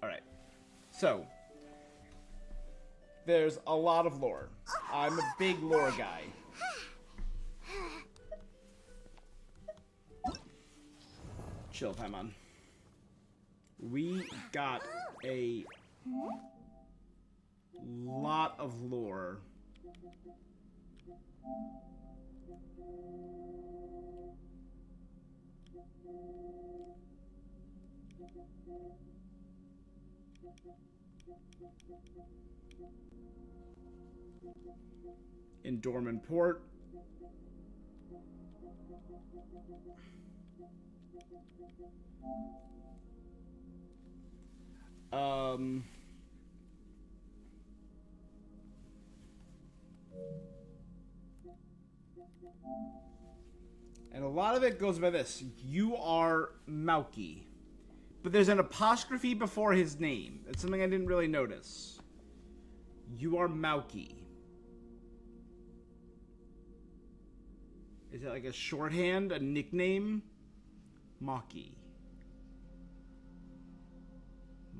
Alright. So, there's a lot of lore. I'm a big lore guy. Chill, Paimon. We got a lot of lore. In Dorman Port. And a lot of it goes by this. You are Mauki. But there's an apostrophe before his name. It's something I didn't really notice. You are Mauki. Is it like a shorthand, a nickname? Maki.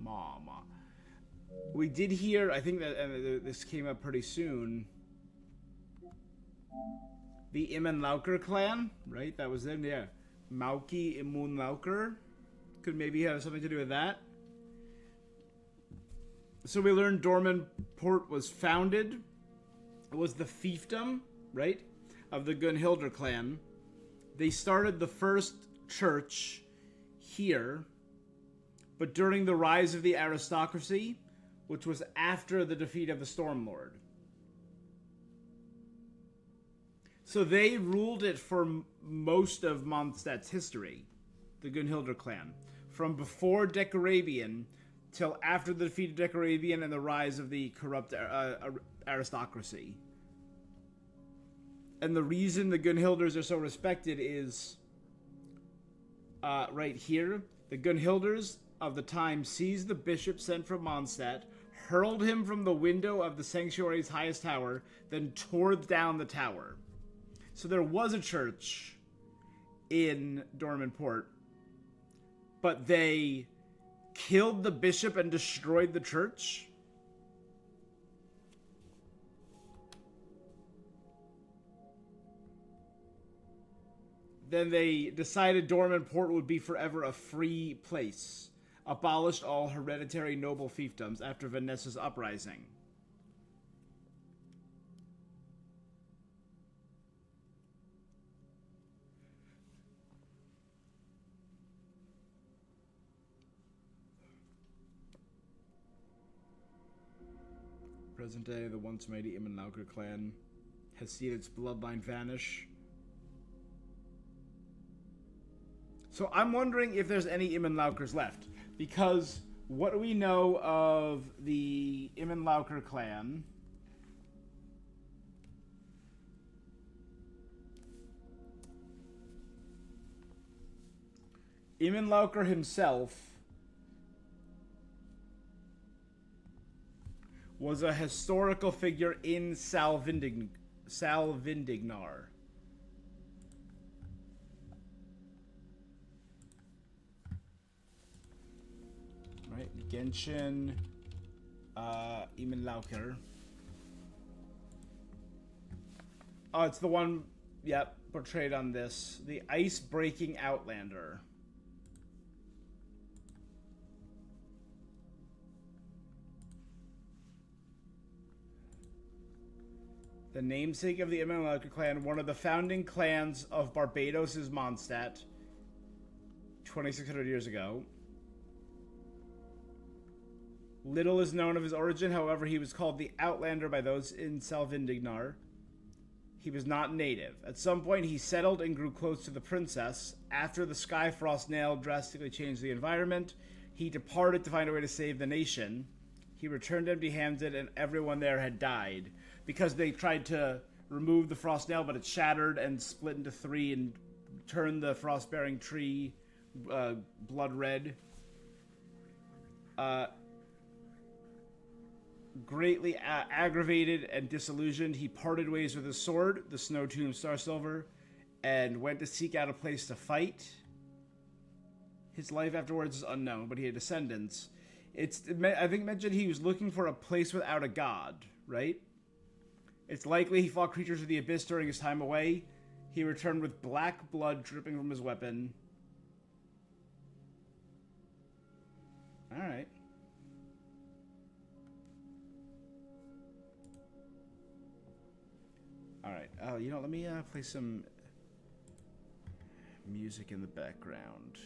Mama. We did hear, I think that this came up pretty soon. The Imen Lauker clan, right? That was them, yeah. Mauki Imun Lauker. Could maybe have something to do with that. So we learned Dorman Port was founded. It was the fiefdom, right? Of the Gunhildr clan. They started the first church here. But during the rise of the aristocracy, which was after the defeat of the Stormlord. So they ruled it for most of Mondstadt's history, the Gunhildr clan. From before Decorabian till after the defeat of Decorabian and the rise of the corrupt aristocracy. And the reason the Gunhilders are so respected is right here. The Gunhilders of the time seized the bishop sent from Mondstadt, hurled him from the window of the sanctuary's highest tower, then tore down the tower. So there was a church in Dorman Port, but they killed the bishop and destroyed the church. Then they decided Dorman Port would be forever a free place. Abolished all hereditary noble fiefdoms after Vanessa's uprising. Present day, the once mighty Imen Lauker clan has seen its bloodline vanish. So I'm wondering if there's any Imen Laukers left. Because what do we know of the Imen Lauker clan? Imen Lauker himself was a historical figure in Salvindignar. Right, Genshin, Imen Lauker. Oh, it's the one, yep, portrayed on this. The ice-breaking Outlander. The namesake of the Imen Lauker clan, one of the founding clans of Barbados' Mondstadt, 2,600 years ago. Little is known of his origin, however, he was called the Outlander by those in Salvindignar. He was not native. At some point, he settled and grew close to the princess. After the Skyfrost Nail drastically changed the environment, he departed to find a way to save the nation. He returned empty-handed, and everyone there had died. Because they tried to remove the Frost Nail, but it shattered and split into three and turned the frost-bearing tree blood red. Greatly aggravated and disillusioned, he parted ways with his sword, the Snow Tomb Starsilver, and went to seek out a place to fight. His life afterwards is unknown, but he had descendants. I think it mentioned he was looking for a place without a god, right? It's likely he fought creatures of the abyss during his time away. He returned with black blood dripping from his weapon. Alright. Alright, you know, let me play some music in the background.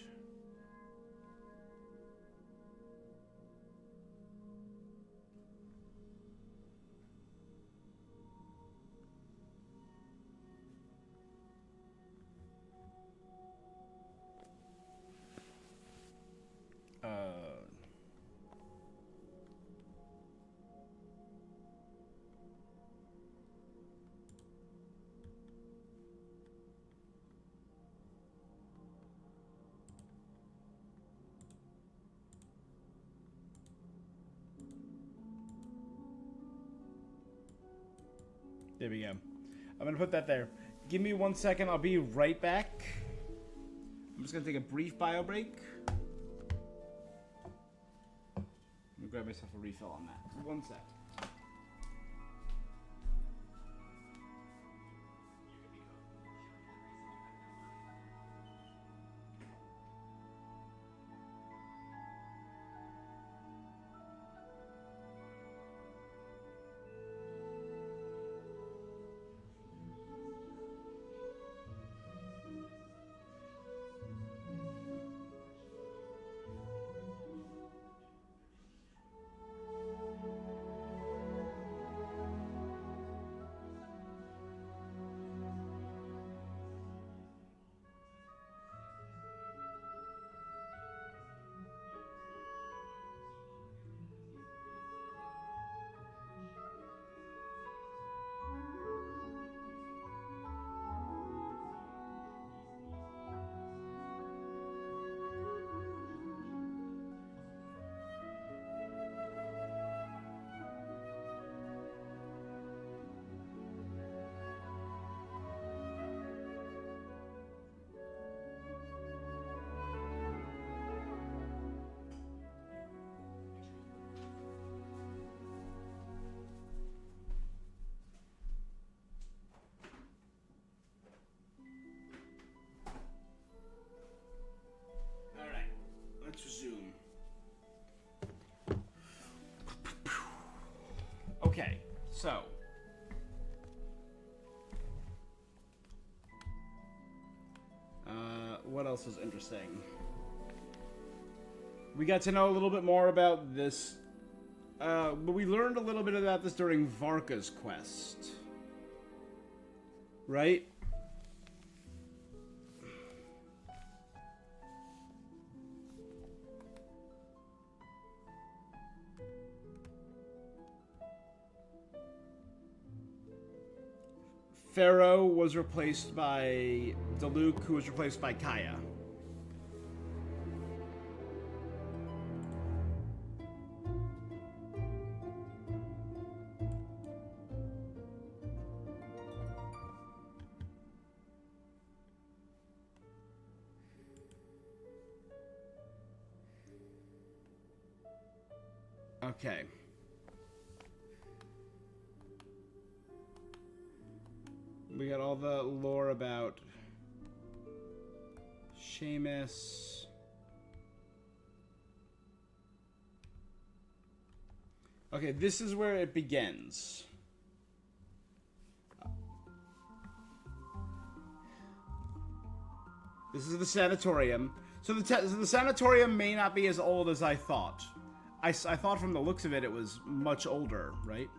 There we go. I'm going to put that there. Give me 1 second. I'll be right back. I'm just going to take a brief bio break. Let me grab myself a refill on that. 1 sec. Let's resume. Okay, so what else is interesting? We got to know a little bit more about this, but we learned a little bit about this during Varka's quest, right? Pharaoh was replaced by Diluc, who was replaced by Kaya. Okay. We got all the lore about Seamus. Okay, this is where it begins. This is the sanatorium. So the sanatorium may not be as old as I thought. I thought from the looks of it, it was much older, right?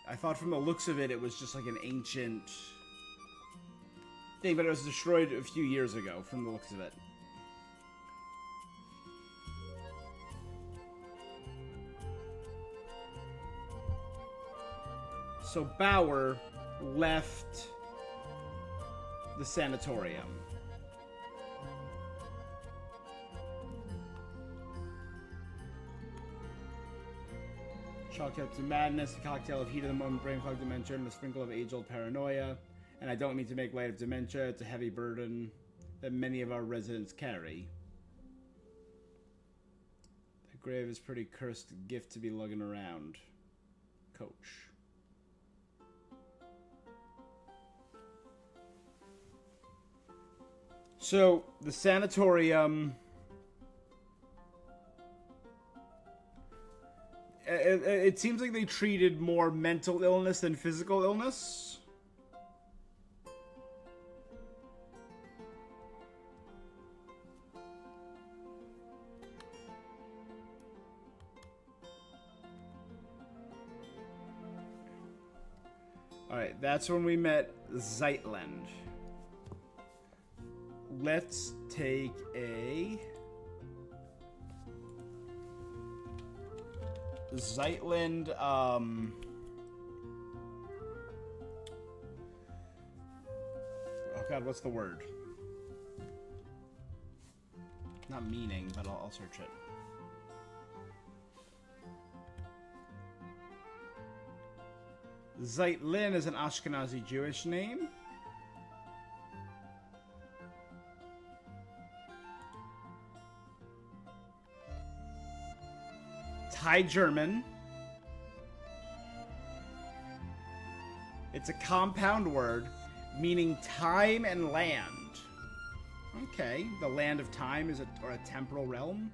I thought from the looks of it, it was just like an ancient thing, but it was destroyed a few years ago from the looks of it. So Bauer left the sanatorium. Chalked up to madness, a cocktail of heat of the moment, brain fog dementia, and a sprinkle of age-old paranoia. And I don't mean to make light of dementia, it's a heavy burden. that many of our residents carry. The grave is pretty cursed gift to be lugging around. Coach. So, the sanatorium... It seems like they treated more mental illness than physical illness. Alright, that's when we met Zeitland. Let's take a... Zeitland, oh god, what's the word? Not meaning, but I'll search it. Zeitlin is an Ashkenazi Jewish name. High German. It's a compound word meaning time and land. Okay, the land of time is a temporal realm.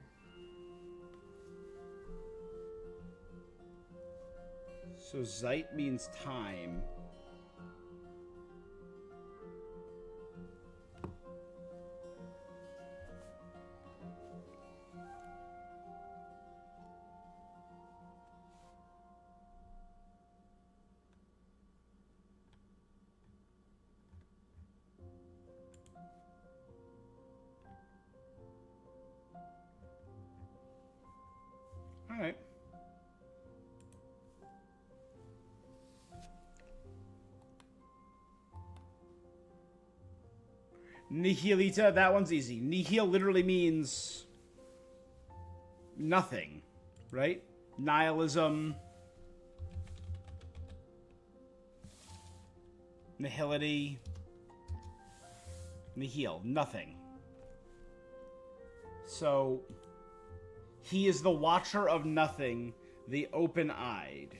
So Zeit means time. All right. Nihilita, that one's easy. Nihil literally means nothing, right? Nihilism. Nihility. Nihil, nothing. So, he is the watcher of nothing, the open-eyed.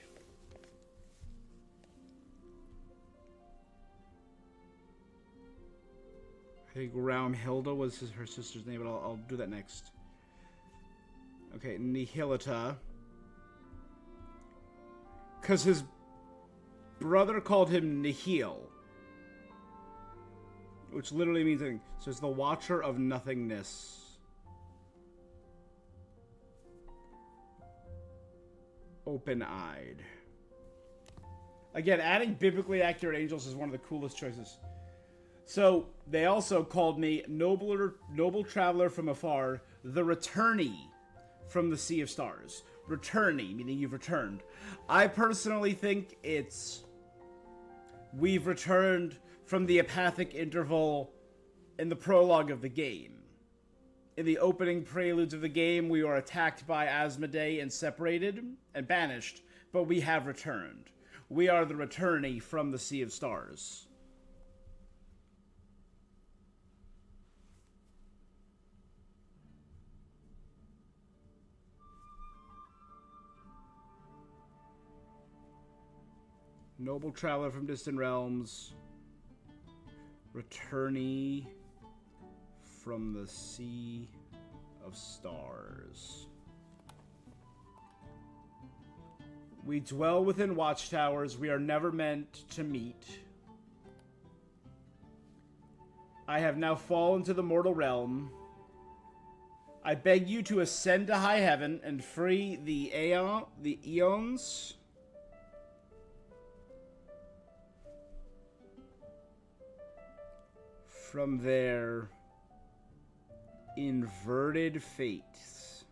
I think Raumhilda was her sister's name, but I'll do that next. Okay, Nihilita. Because his brother called him Nihil. Which literally means nothing. So it's the watcher of nothingness. Open-eyed. Again, adding biblically accurate angels is one of the coolest choices. So, they also called me noble traveler from afar, the returnee from the Sea of Stars. Returnee, meaning you've returned. I personally think it's we've returned from the apathic interval in the prologue of the game. In the opening preludes of the game, we were attacked by Asmodee and separated and banished, but we have returned. We are the returnee from the Sea of Stars. Noble traveler from distant realms. Returnee from the Sea of Stars. We dwell within watchtowers. We are never meant to meet. I have now fallen to the mortal realm. I beg you to ascend to high heaven and free the eons. From their inverted fates.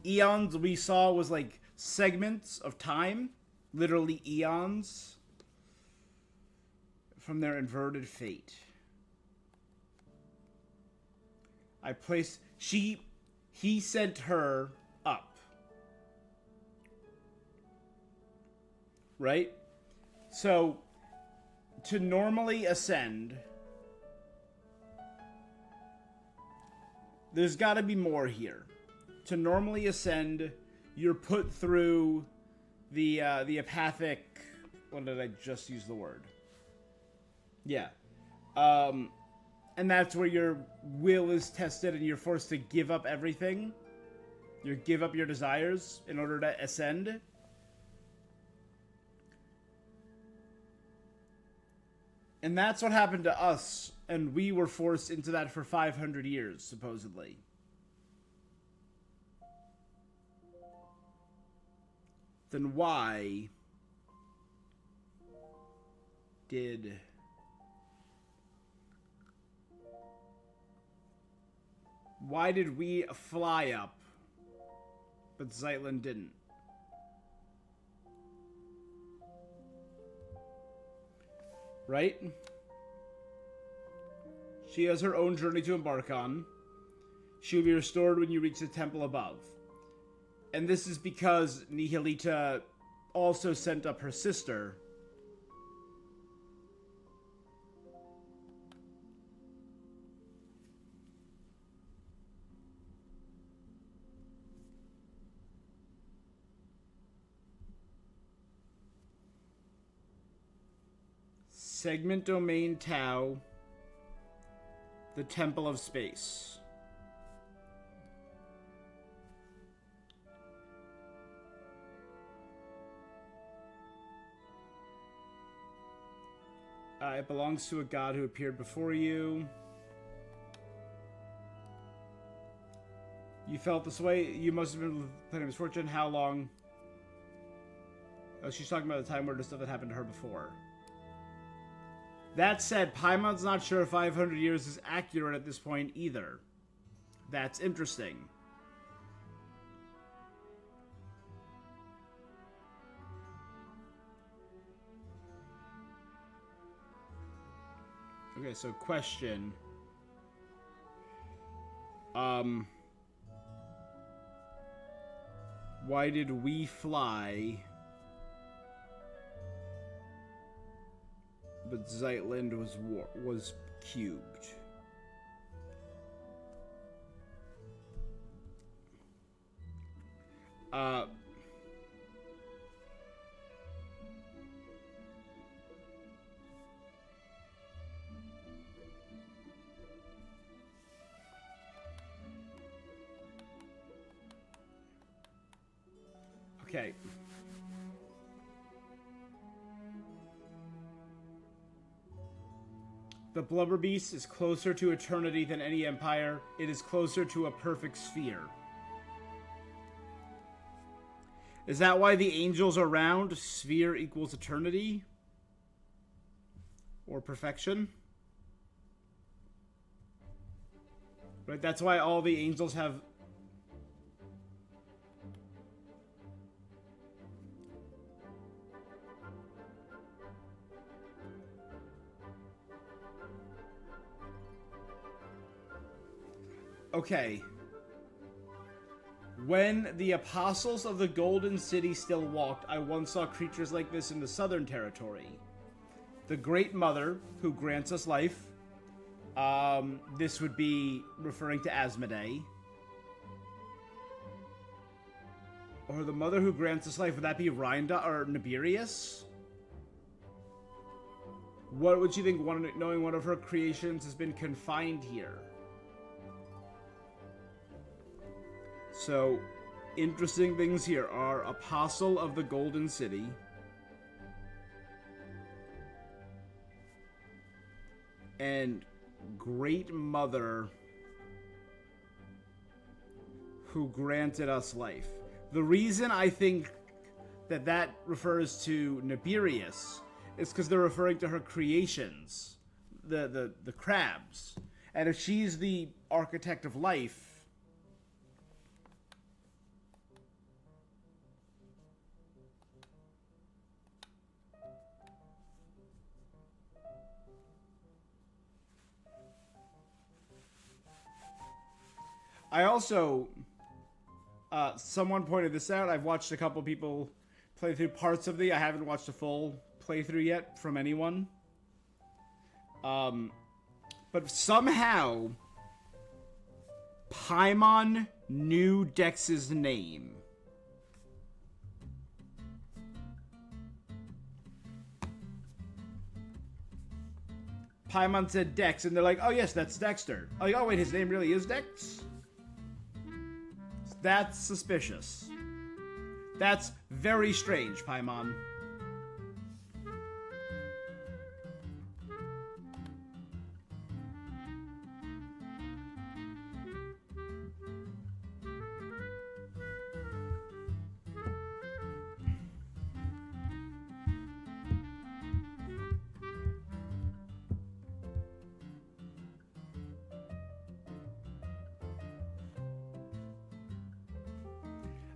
Eons we saw was like segments of time, literally eons, from their inverted fate. I placed, he sent her up. Right? So, to normally ascend, there's got to be more here. To normally ascend, you're put through the apathic. What did I just use the word? Yeah. And that's where your will is tested and you're forced to give up everything. You give up your desires in order to ascend. And that's what happened to us, and we were forced into that for 500 years, supposedly. Then why did we fly up, but Zeitlin didn't? Right? She has her own journey to embark on. She will be restored when you reach the temple above. And this is because Nihilita also sent up her sister. Segment Domain Tau, the Temple of Space. It belongs to a god who appeared before you. You felt this way? You must have been planning misfortune. How long? Oh, she's talking about the time where the stuff that happened to her before. That said, Paimon's not sure if 500 years is accurate at this point either. That's interesting. Okay, so question. Why did we fly, but Zeitland was cubed? Okay. The Blubber Beast is closer to eternity than any empire. It is closer to a perfect sphere. Is that why the angels are round? Sphere equals eternity? Or perfection? Right, that's why all the angels have... Okay. When the apostles of the Golden City still walked, I once saw creatures like this in the Southern Territory. The Great Mother, who grants us life. This would be referring to Asmodee. Or the Mother who grants us life, would that be Rhinda or Nibirius? What would you think, knowing one of her creations has been confined here? So, interesting things here are Apostle of the Golden City, and Great Mother who granted us life. The reason I think that refers to Nibirius is because they're referring to her creations, the crabs. And if she's the architect of life, I also, someone pointed this out. I've watched a couple people play through parts of I haven't watched a full playthrough yet from anyone. But somehow, Paimon knew Dex's name. Paimon said Dex, and they're like, oh yes, that's Dexter. Like, oh wait, his name really is Dex? That's suspicious. That's very strange, Paimon.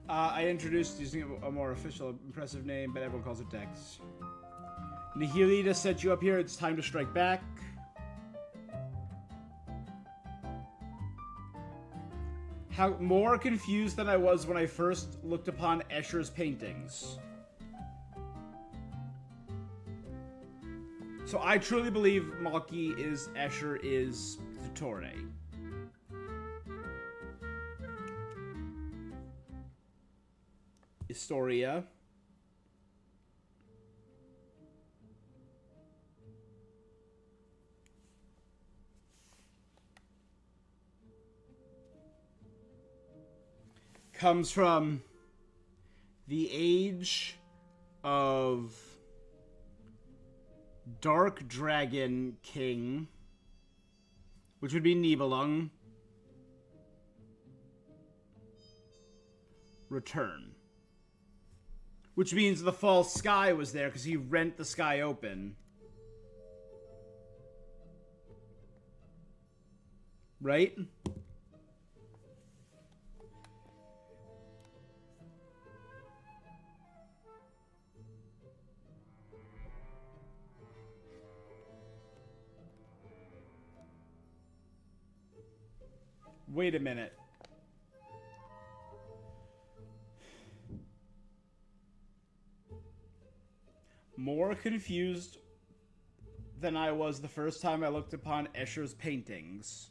I introduced using a more official, impressive name, but everyone calls it Dex. Nihilita set you up here. It's time to strike back. How more confused than I was when I first looked upon Escher's paintings. So I truly believe Maki is Escher is Dottore. Historia. Comes from the age of Dark Dragon King, which would be Nibelung. Return. Which means the false sky was there because he rent the sky open. Right? Wait a minute. More confused than I was the first time I looked upon Escher's paintings.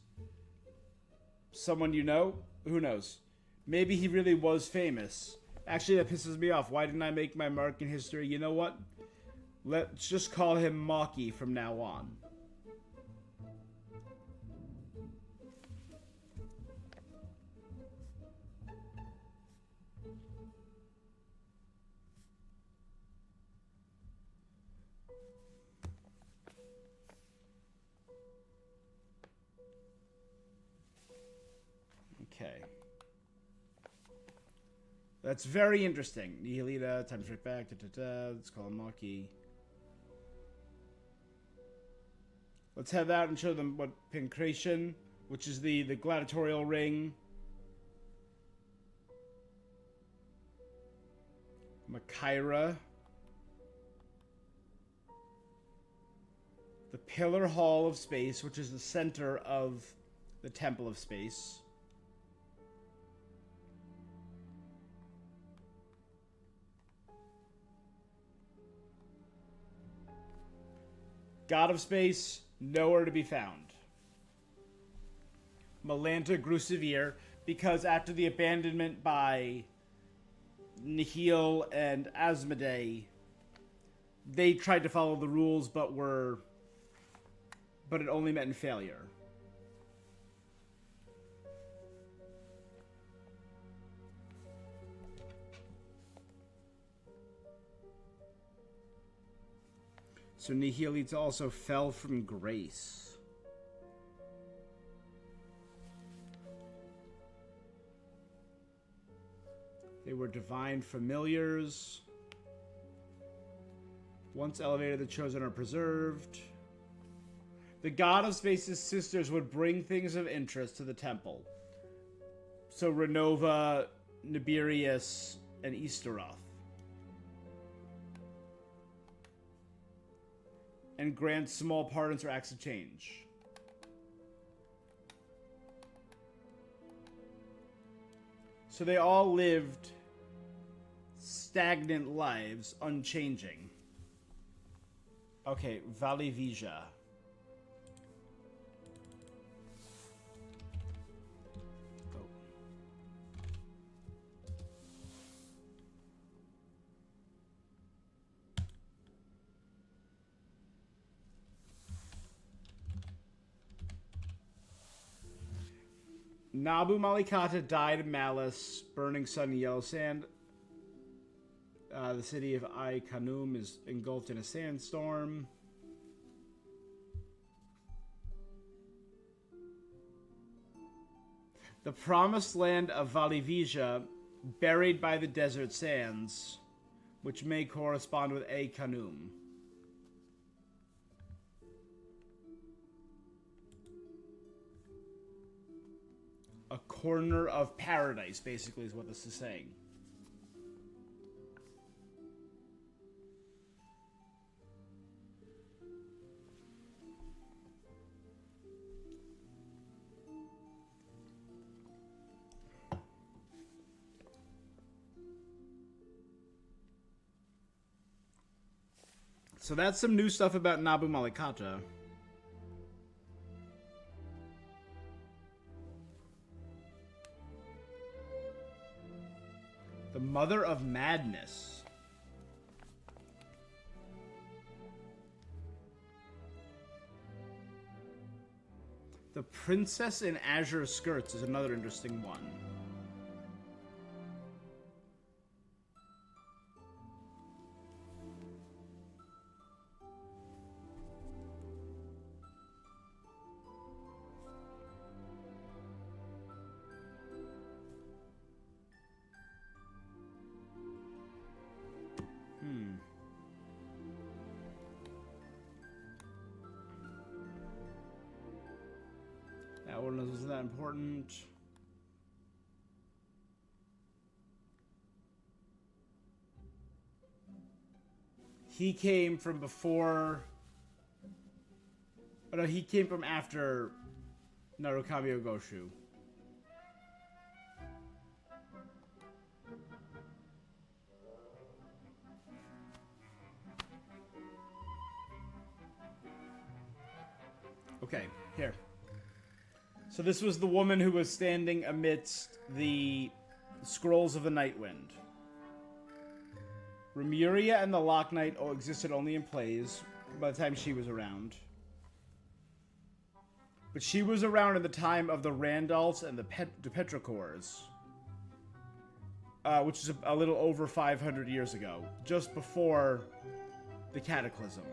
Someone you know? Who knows? Maybe he really was famous. Actually, that pisses me off. Why didn't I make my mark in history? You know what? Let's just call him Maki from now on. Okay. That's very interesting. Nihilita, time to strike back. Let's call him Maki. Let's head out and show them what Pancration, which is the gladiatorial ring. Makaira. The Pillar Hall of Space, which is the center of the Temple of Space. God of Space, nowhere to be found. Melanta grew severe because after the abandonment by Nihil and Asmodee, they tried to follow the rules, but it only meant failure. So Nihilita also fell from grace. They were divine familiars. Once elevated, the chosen are preserved. The God of Space's sisters would bring things of interest to the temple. So Renova, Nibirius, and Easteroth. And grant small pardons or acts of change. So they all lived stagnant lives, unchanging. Okay, Valivija. Nabu Malikata died of malice, burning sun and yellow sand. The city of Ai Khanum is engulfed in a sandstorm. The promised land of Valivija, buried by the desert sands, which may correspond with Ai Khanum. A corner of paradise, basically, is what this is saying. So that's some new stuff about Nabu Malikata. The Mother of Madness. The Princess in Azure Skirts is another interesting one. That one wasn't that important. He came from before... Oh no, he came from after Narukami Ogoshu. Okay, here. So this was the woman who was standing amidst the scrolls of the Nightwind. Remuria and the Lock Knight existed only in plays by the time she was around. But she was around in the time of the Randolphs and the Petrichors, which is a little over 500 years ago, just before the Cataclysm.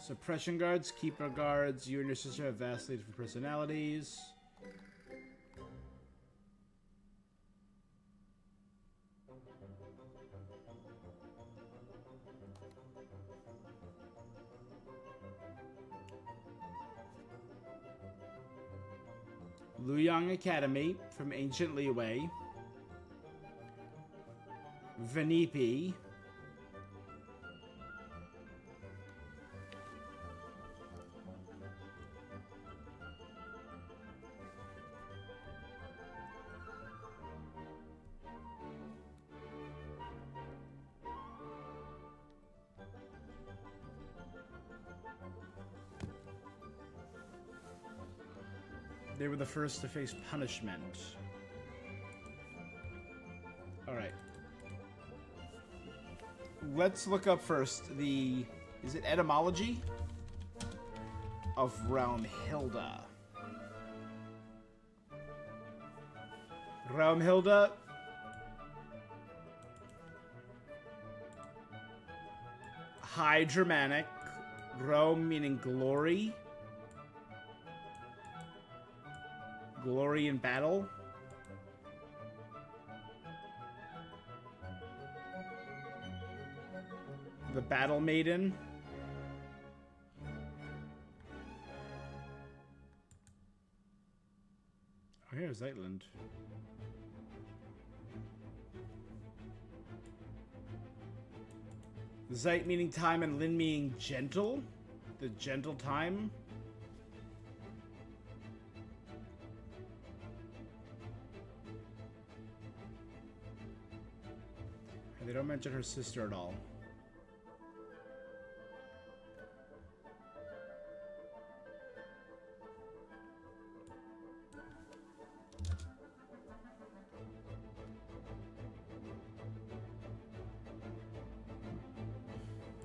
Suppression guards, keeper guards, you and your sister have vastly different personalities. Luyang Academy from Ancient Liyue. Venipi. They were the first to face punishment. Alright. Let's look up first the... Is it etymology? Of Realmhilda. Realmhilda... High Germanic. Realm meaning glory. Glory in battle. The Battle Maiden. Oh, here's Zeitland. Zeit meaning time and Lin meaning gentle. The gentle time. They don't mention her sister at all.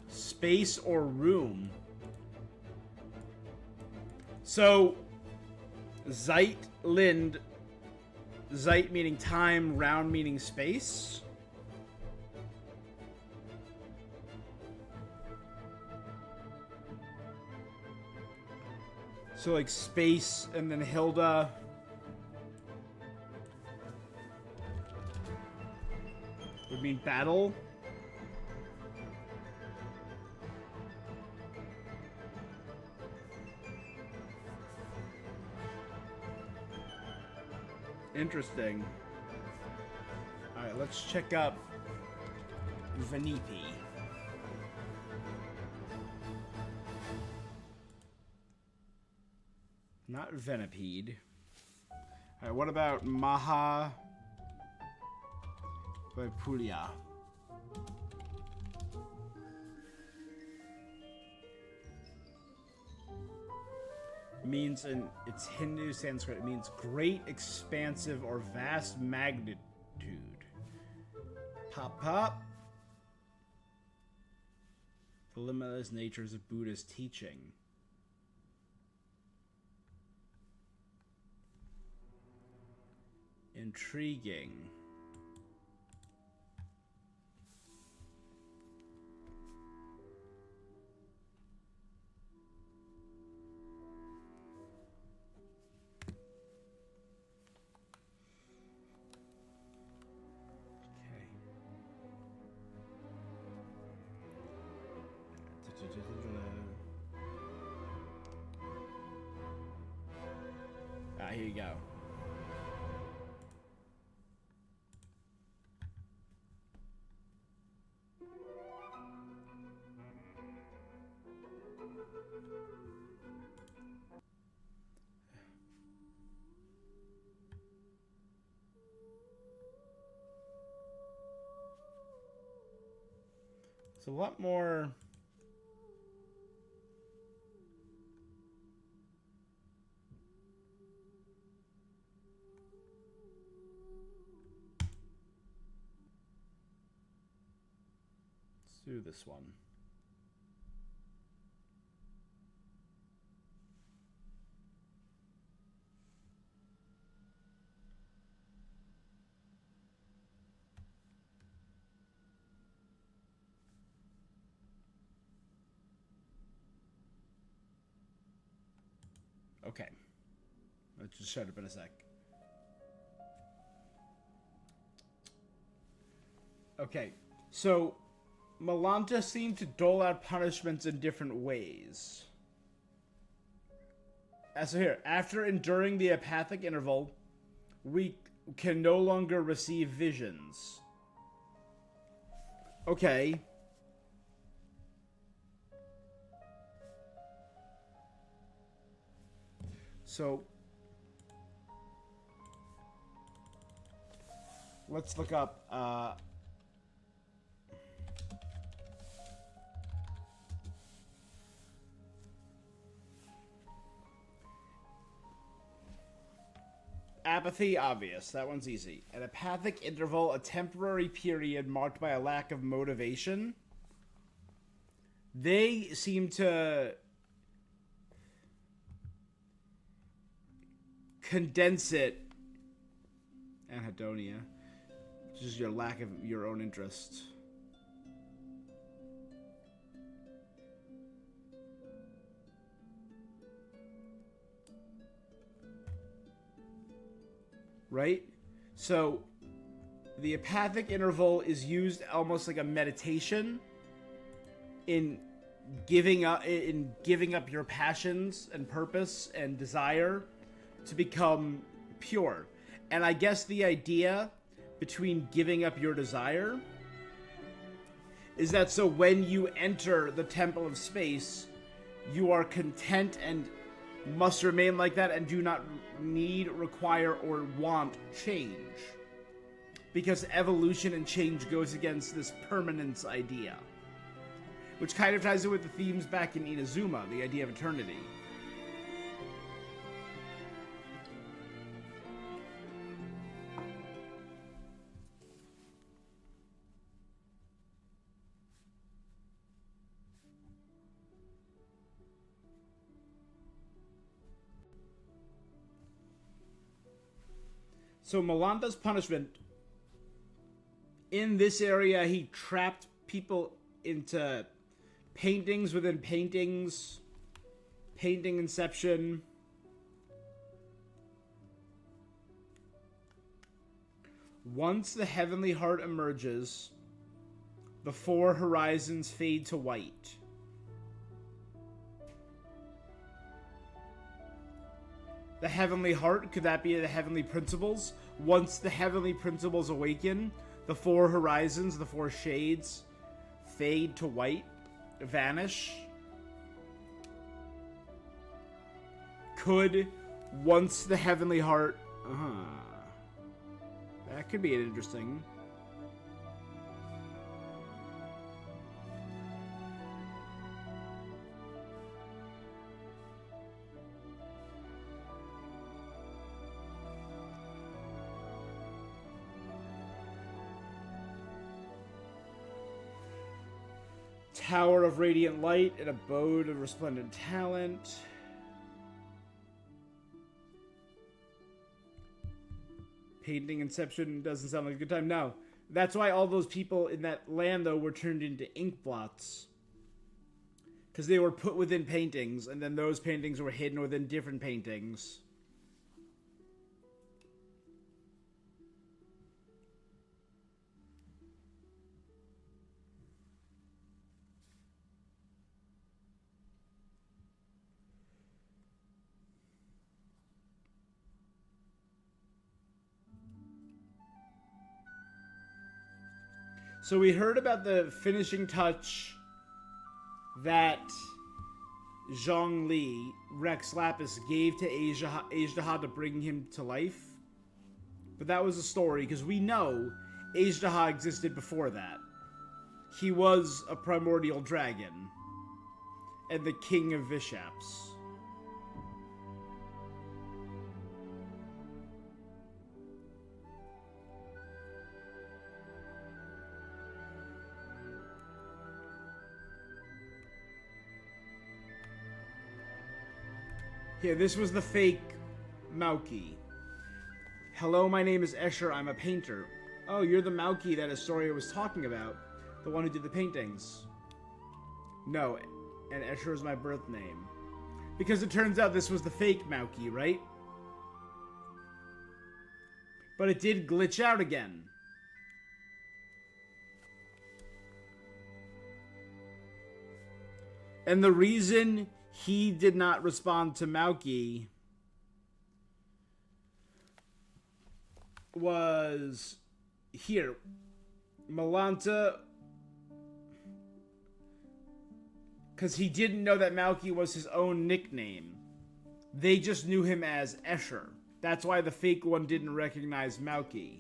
Space or room. So, Zeit, Lind, Zeit meaning time, round meaning space. So like space, and then Hilda. Would mean battle. Interesting. Alright, let's check up Venipi. Not Venipede. Alright, what about Maha Vaipulia? Means in its Hindu Sanskrit, it means great, expansive, or vast magnitude. Pop pop. The limitless natures of Buddha's teaching. Intriguing. Here you go. It's a lot more. Do this one. Okay. Let's just shut up in a sec. Okay. So Malanta seemed to dole out punishments in different ways. So here, after enduring the apathic interval, we can no longer receive visions. Okay. So let's look up apathy, obvious. That one's easy. An apathic interval, a temporary period marked by a lack of motivation. They seem to condense it. Anhedonia. Which is your lack of your own interest. Right? So the apathic interval is used almost like a meditation in giving up your passions and purpose and desire to become pure. And I guess the idea between giving up your desire is that so when you enter the temple of space, you are content and must remain like that and do not need, require, or want change. because evolution and change goes against this permanence idea. Which kind of ties in with the themes back in Inazuma, the idea of eternity. So Melanda's punishment, in this area, he trapped people into paintings within paintings, painting inception. Once the heavenly heart emerges, the four horizons fade to white. The heavenly heart, could that be the heavenly principles? Once the heavenly principles awaken, the four horizons, the four shades, fade to white, vanish. Could, once the heavenly heart... That could be interesting. Tower of Radiant Light, an abode of resplendent talent. Painting Inception doesn't sound like a good time. No. That's why all those people in that land, though, were turned into ink blots. Because they were put within paintings, and then those paintings were hidden within different paintings. So we heard about the finishing touch that Zhongli, Rex Lapis, gave to Ajdaha to bring him to life. But that was a story, because we know Ajdaha existed before that. He was a primordial dragon, and the king of Vishaps. Here, this was the fake Mauki. Hello, my name is Escher, I'm a painter. Oh, you're the Mauki that Astoria was talking about. The one who did the paintings. No, and Escher is my birth name. Because it turns out this was the fake Mauki, right? But it did glitch out again. And the reason he did not respond to Mauki was here. Malanta, because he didn't know that Mauki was his own nickname. They just knew him as Escher. That's why the fake one didn't recognize Mauki.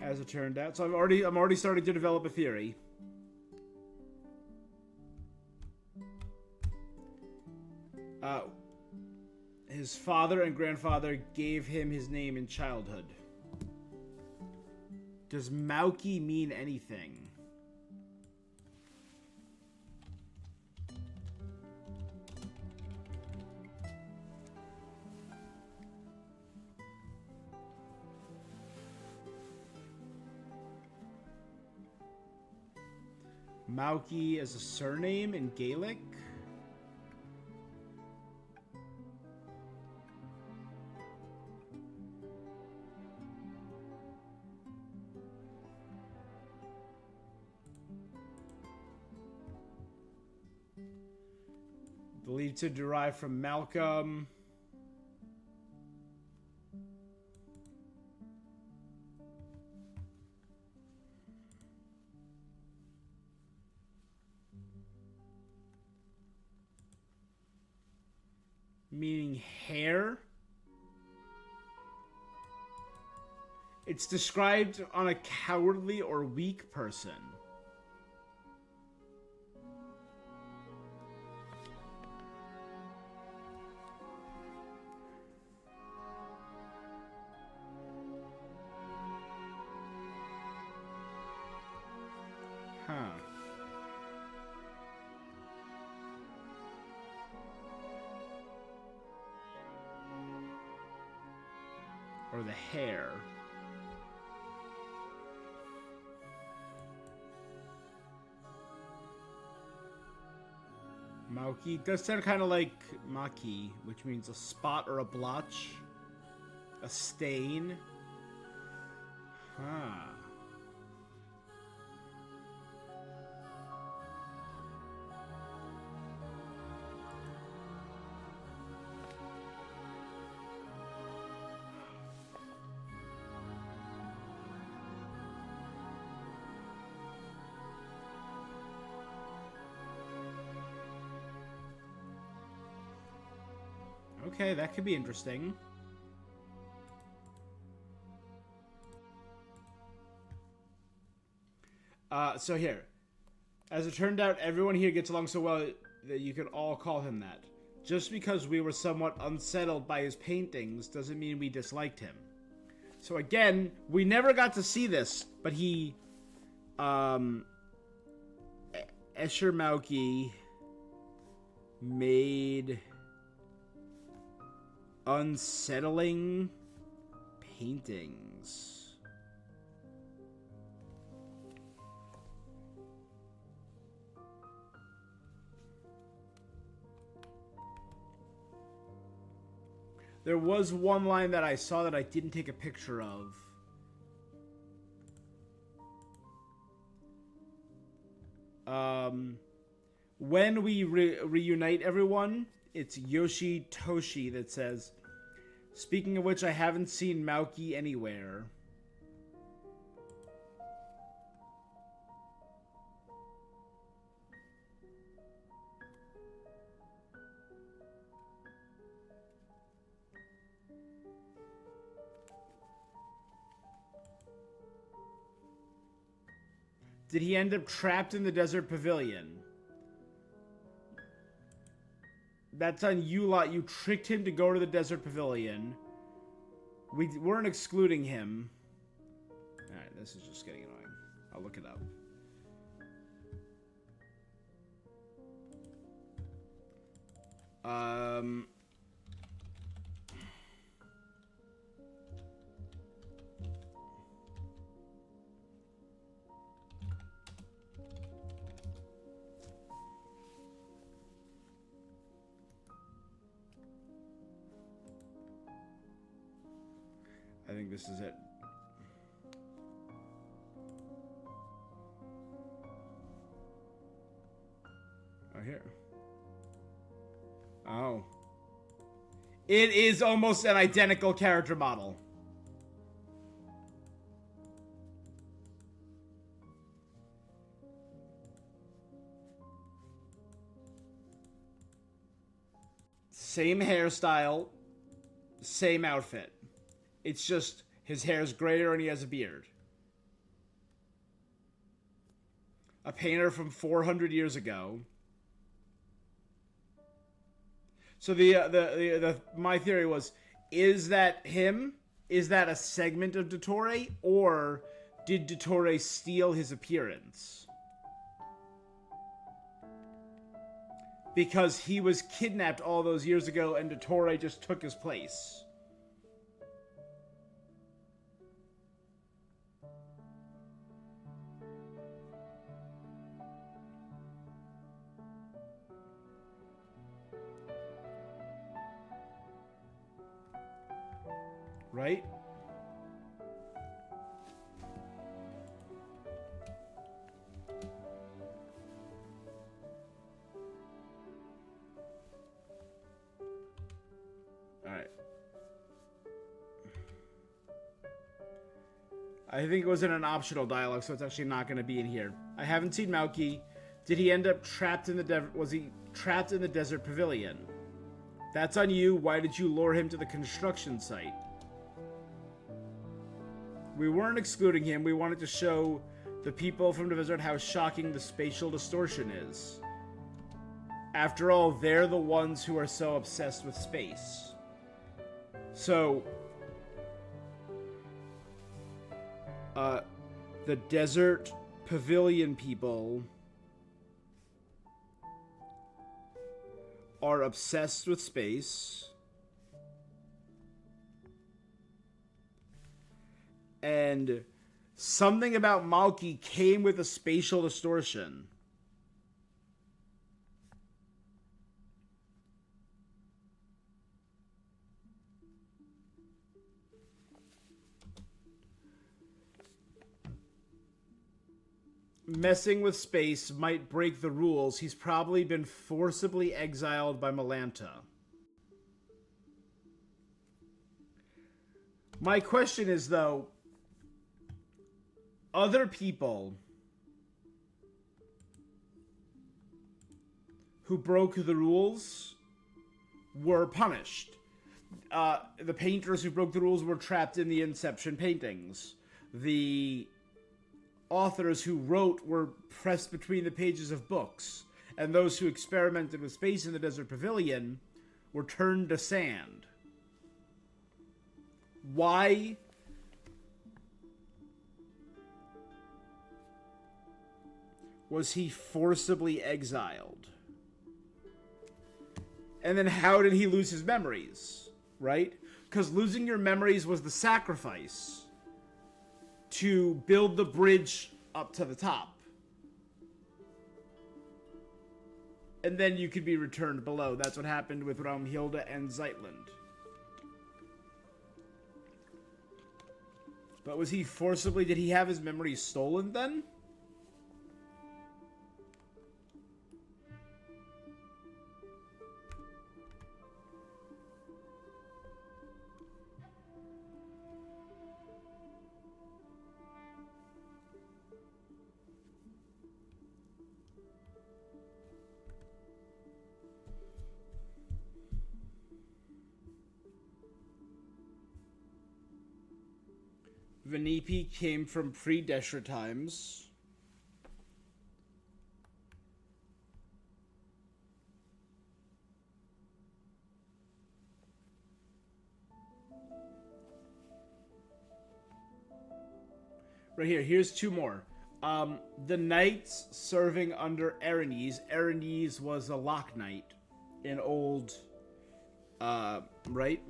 As it turned out. So I'm already starting to develop a theory. His father and grandfather gave him his name in childhood. Does Mauki mean anything? Mauki as a surname in Gaelic? Believed to derive from Malcolm. Meaning hair? It's described on a cowardly or weak person. Huh. Or the hair. Mauki does sound kind of like Maki, which means a spot or a blotch. A stain. Huh. Okay, that could be interesting. So here. As it turned out, everyone here gets along so well that you could all call him that. Just because we were somewhat unsettled by his paintings doesn't mean we disliked him. So again, we never got to see this, but he... Escher Mauki made... unsettling paintings. There was one line that I saw that I didn't take a picture of. When we reunite everyone, it's Yoshi Toshi that says, speaking of which, I haven't seen Mauki anywhere. Did he end up trapped in the desert pavilion? That's on you lot. You tricked him to go to the desert pavilion. We weren't excluding him. Alright, this is just getting annoying. I'll look it up. I think this is it. Oh, here. Oh. It is almost an identical character model. Same hairstyle, same outfit. It's just his hair's grayer and he has a beard. A painter from 400 years ago. So my theory was, is that him? Is that a segment of Dottore? Or did Dottore steal his appearance? Because he was kidnapped all those years ago and Dottore just took his place. Right? Alright. I think it was in an optional dialogue, so it's actually not going to be in here. I haven't seen Mauki. Did he end up trapped in the was he trapped in the desert pavilion? That's on you. Why did you lure him to the construction site? We weren't excluding him. We wanted to show the people from the desert how shocking the spatial distortion is. After all, they're the ones who are so obsessed with space. So, the desert pavilion people are obsessed with space. And something about Malki came with a spatial distortion. Messing with space might break the rules. He's probably been forcibly exiled by Melanta. My question is, though, other people who broke the rules were punished. The painters who broke the rules were trapped in the Inception paintings. The authors who wrote were pressed between the pages of books. And those who experimented with space in the Desert Pavilion were turned to sand. Why was he forcibly exiled? And then how did he lose his memories, right? Because losing your memories was the sacrifice to build the bridge up to the top. And then you could be returned below. That's what happened with Raumhilde and Zeitland. But was he forcibly... Did he have his memories stolen then? Venipi came from pre-Deshra times. Right here. Here's two more. The knights serving under Erinys. Erinys was a Lock Knight in old... right?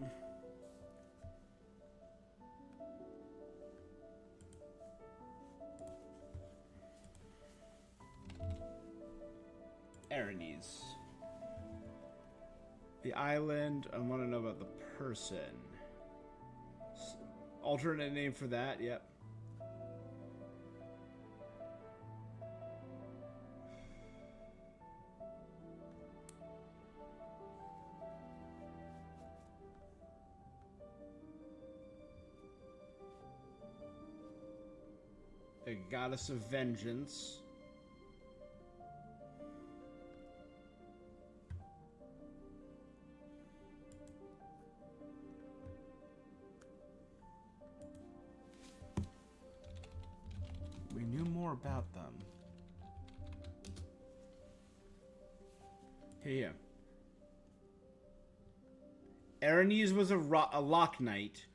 Erinys. The island. I want to know about the person. Alternate name for that. Yep. The goddess of vengeance. We knew more about them. Here. Erinys was a Lock Knight,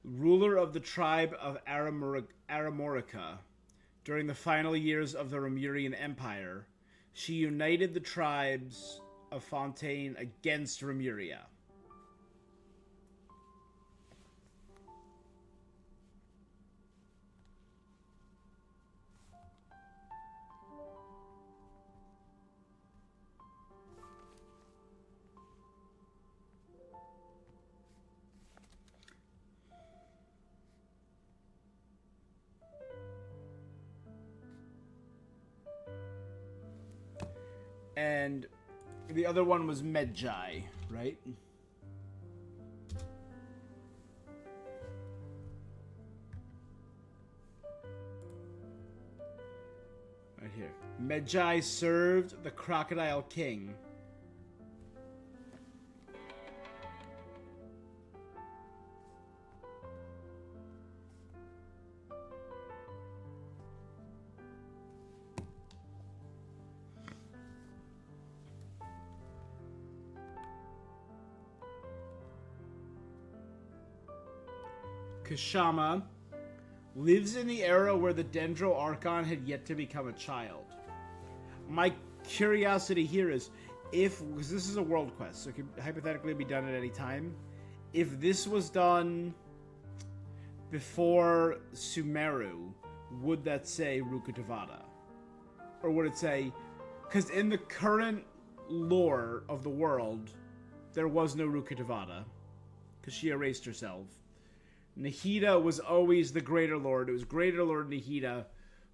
ruler of the tribe of Aramorica. During the final years of the Remurian Empire, she united the tribes of Fontaine against Remuria. And the other one was Medjai, right? Right here. Medjai served the Crocodile King. Kashama lives in the era where the Dendro Archon had yet to become a child. My curiosity here is, because this is a world quest, so it could hypothetically be done at any time, if this was done before Sumeru, would that say Rukkhadevata? Or would it say... Because in the current lore of the world, there was no Rukkhadevata, because she erased herself. Nahida was always the Greater Lord. It was Greater Lord Nahida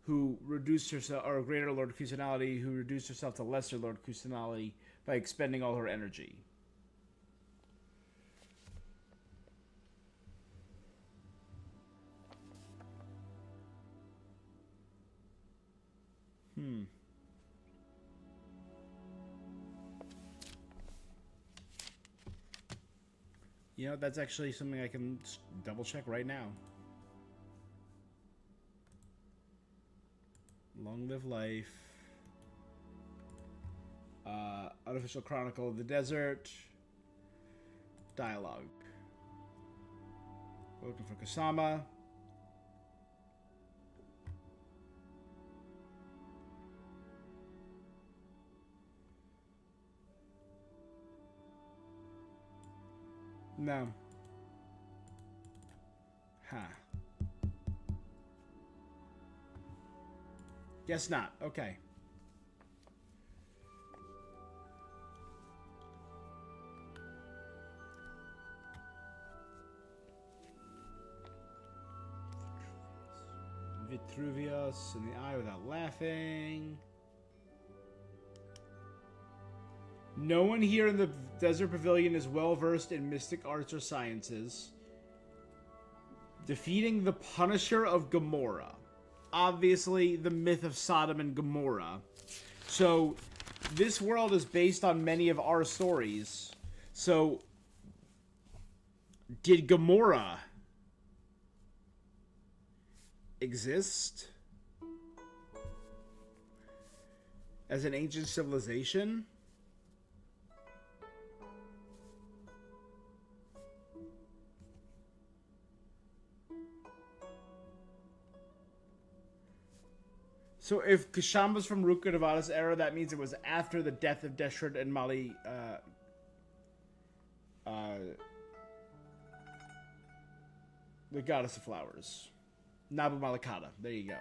who reduced herself, or Greater Lord Kusanali who reduced herself to Lesser Lord Kusanali by expending all her energy. You know, that's actually something I can double check right now. Long Live Life. Unofficial Chronicle of the Desert. Dialogue. Looking for Kasama. No. Huh. Guess not. Okay. Vitruvius in the eye without laughing. No one here in the Desert Pavilion is well versed in mystic arts or sciences. Defeating the Punisher of Gomorrah. Obviously, the myth of Sodom and Gomorrah. So, this world is based on many of our stories. So, did Gomorrah exist as an ancient civilization? So if Kashama's from Rukkhadevata's era, that means it was after the death of Deshret and Mali, the goddess of flowers. Nabu Malakata. There you go.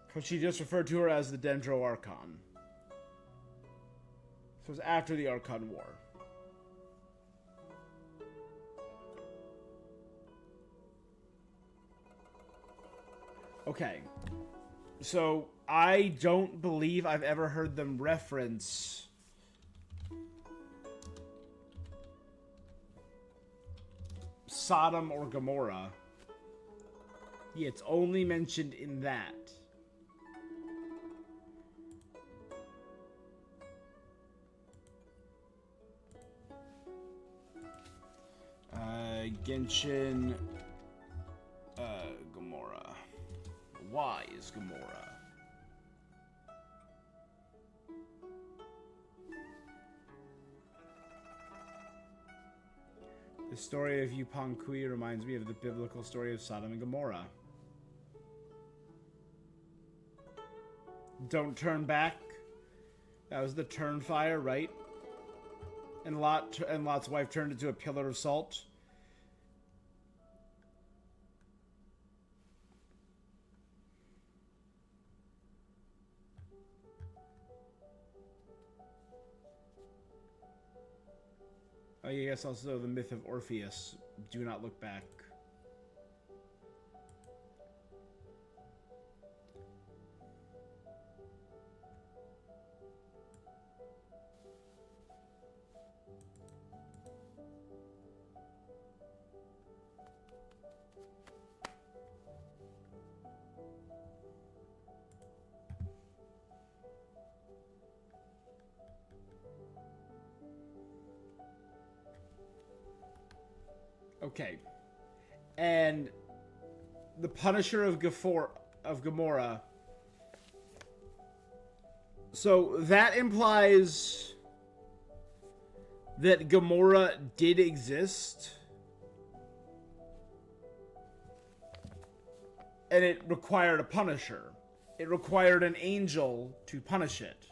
Because she just referred to her as the Dendro Archon. So it was after the Archon War. Okay, so I don't believe I've ever heard them reference Sodom or Gomorrah. Yeah, it's only mentioned in that. Genshin, Gomorrah. Why is Gomorrah? The story of Yupon Kui reminds me of the biblical story of Sodom and Gomorrah. Don't turn back. That was the turn fire, right? And Lot's wife turned into a pillar of salt. Oh, yes, also the myth of Orpheus. Do not look back. Okay. And the Punisher of Gomorrah. So that implies that Gomorrah did exist And it required a punisher. It required an angel to punish it.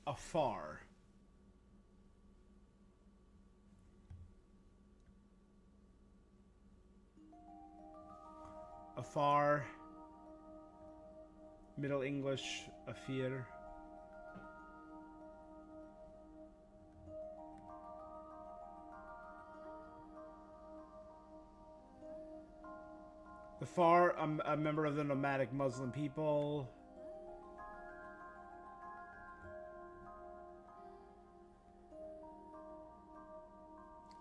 Afar. Afar. Middle English, afir. The Far, a member of the nomadic Muslim people.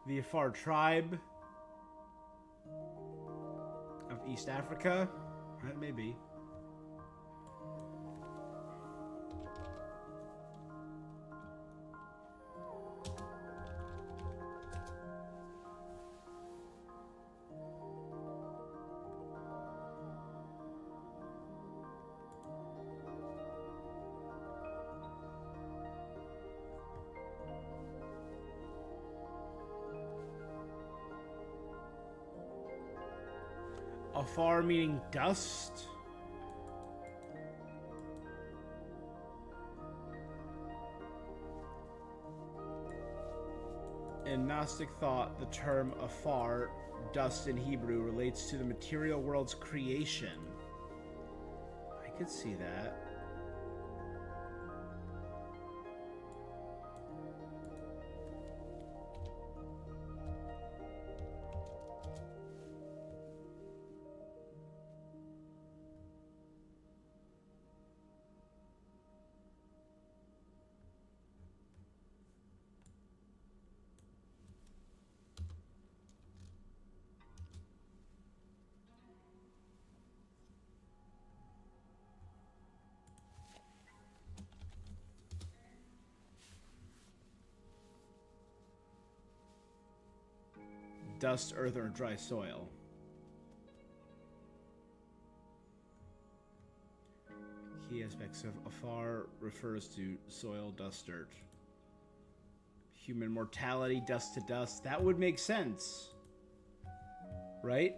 The Afar tribe of East Africa. That may be. Afar meaning dust. In Gnostic thought, the term afar, dust in Hebrew, relates to the material world's creation. I could see that. Dust, earth, or dry soil. Key aspects of afar refers to soil, dust, dirt. Human mortality, dust to dust. That would make sense. Right?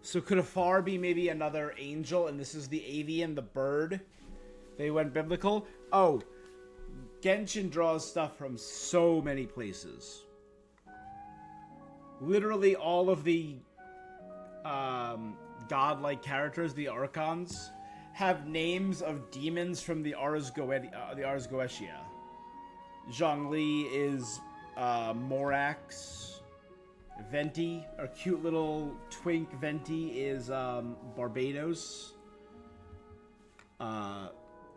So could Afar be maybe another angel, and this is the avian, the bird? They went biblical? Oh, Genshin draws stuff from so many places. Literally all of the godlike characters, the archons, have names of demons from the Ars Goetia. Zhongli is Morax. Venti, our cute little twink Venti, is Barbados.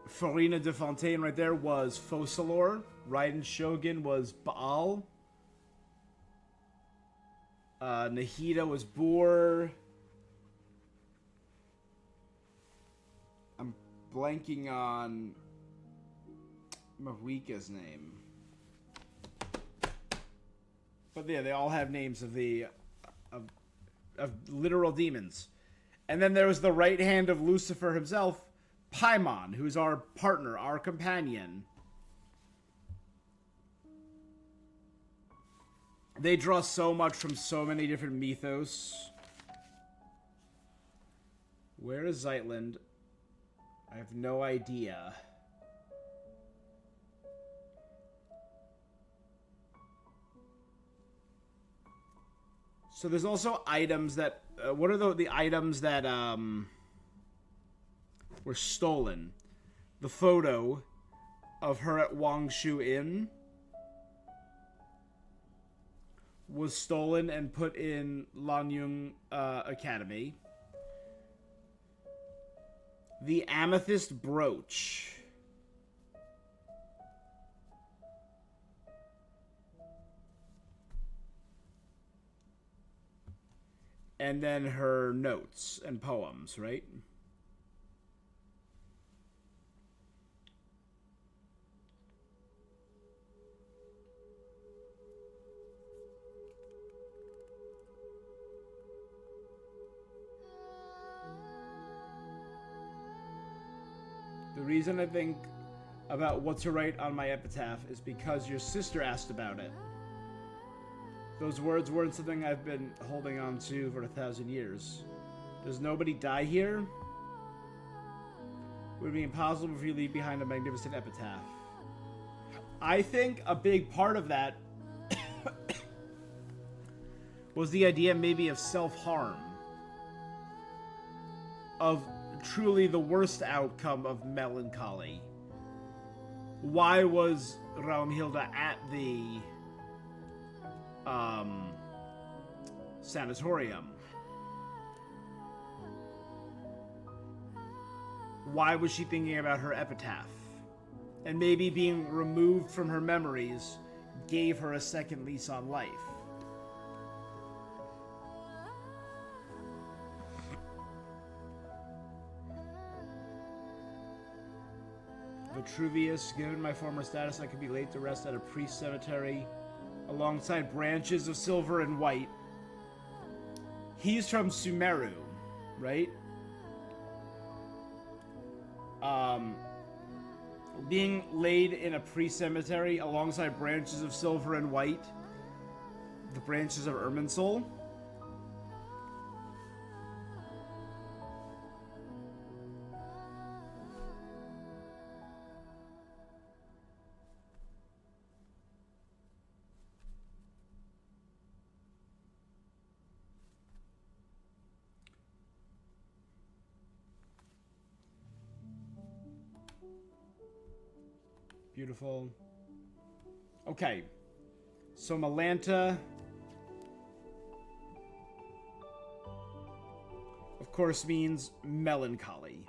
Farina de Fontaine right there was Focalor. Raiden Shogun was Baal. Nahida was Boor. I'm blanking on Mahwika's name. But yeah, they all have names of the of literal demons. And then there was the right hand of Lucifer himself, Paimon, who's our partner, our companion. They draw so much from so many different mythos. Where is Zeitland? I have no idea. So there's also items that... what are the items that were stolen? The photo of her at Wangshu Inn was stolen and put in Lanyung Academy. The amethyst brooch. And then her notes and poems, right? The reason I think about what to write on my epitaph is because your sister asked about it. Those words weren't something I've been holding on to for 1,000 years. Does nobody die here? It would be impossible if you leave behind a magnificent epitaph. I think a big part of that was the idea maybe of self-harm. Of truly the worst outcome of melancholy. Why was Raumhilda at the sanatorium? Why was she thinking about her epitaph? And maybe being removed from her memories gave her a second lease on life. Vitruvius, given my former status, I could be laid to rest at a priest cemetery alongside branches of silver and white. He's from Sumeru, right? Being laid in a priest cemetery alongside branches of silver and white. The branches of Irminsul. Beautiful. Okay. So Melanta, of course, means melancholy.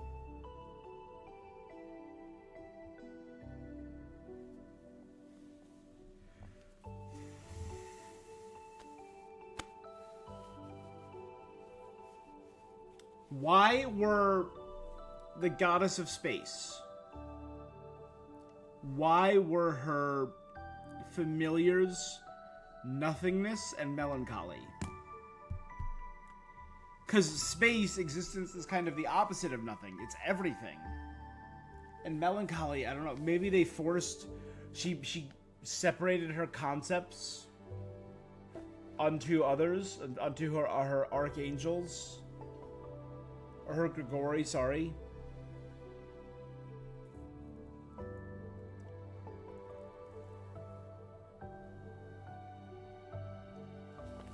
Why were the goddess of space? Why were her familiars nothingness and melancholy? Because space existence is kind of the opposite of nothing. It's everything. And melancholy, I don't know. Maybe they forced... She separated her concepts unto others, unto her archangels. Or her Grigori, sorry.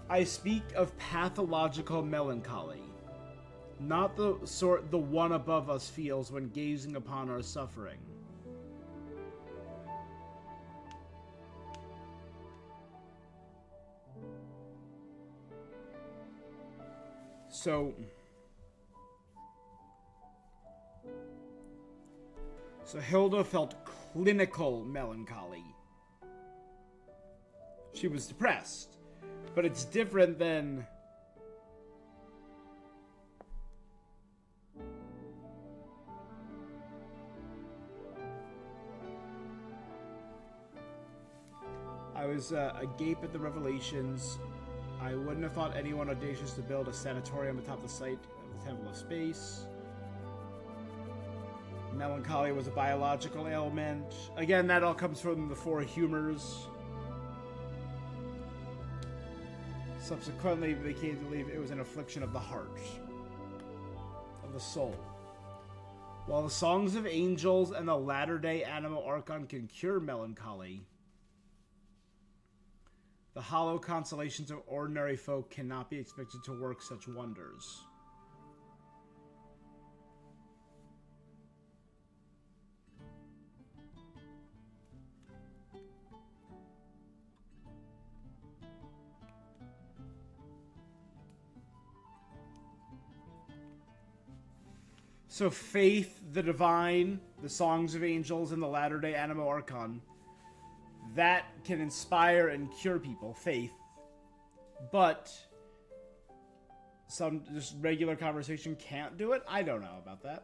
I speak of pathological melancholy, not the sort the one above us feels when gazing upon our suffering. So Hilda felt clinical melancholy. She was depressed. But it's different than... I was agape at the revelations. I wouldn't have thought anyone audacious to build a sanatorium atop the site of the Temple of Space. Melancholy was a biological ailment. Again, that all comes from the four humors. Subsequently, they came to believe it was an affliction of the heart, of the soul. While the songs of angels and the latter-day animal archon can cure melancholy, the hollow consolations of ordinary folk cannot be expected to work such wonders. So faith, the divine, the songs of angels, and the latter-day Animo Archon, that can inspire and cure people, faith. But some just regular conversation can't do it? I don't know about that.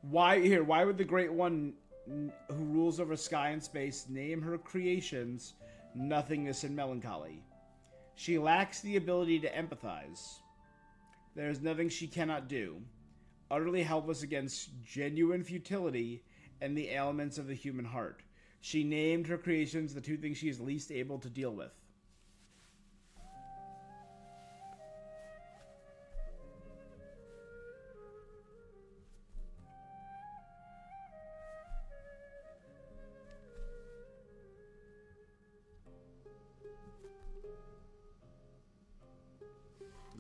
Why would the Great One who rules over sky and space name her creations nothingness and melancholy? She lacks the ability to empathize. There is nothing she cannot do. utterly helpless against genuine futility and the ailments of the human heart. She named her creations the two things she is least able to deal with.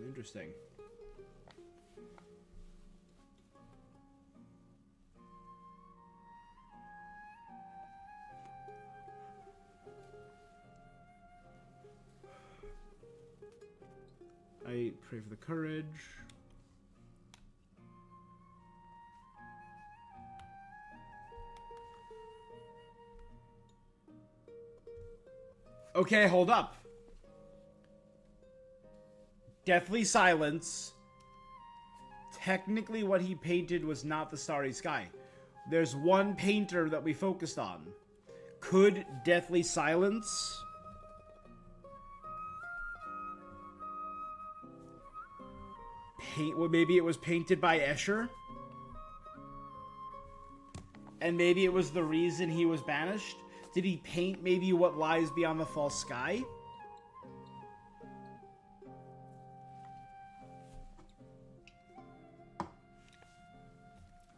Interesting. I pray for the courage. Okay, hold up. Deathly Silence. Technically, what he painted was not the starry sky. There's one painter that we focused on. Could Deathly Silence paint? Well, maybe it was painted by Escher, and maybe it was the reason he was banished. Did he paint maybe what lies beyond the false sky?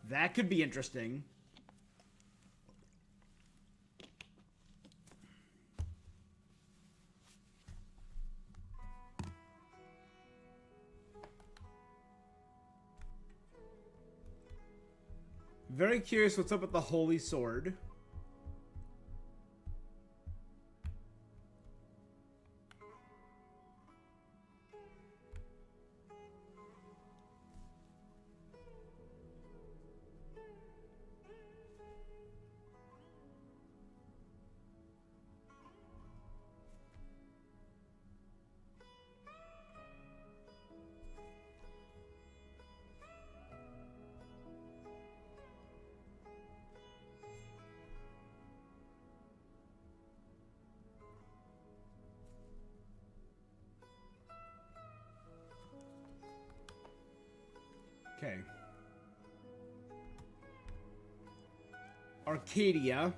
That could be interesting. Very curious what's up with the Holy Sword. Okay. Arcadia.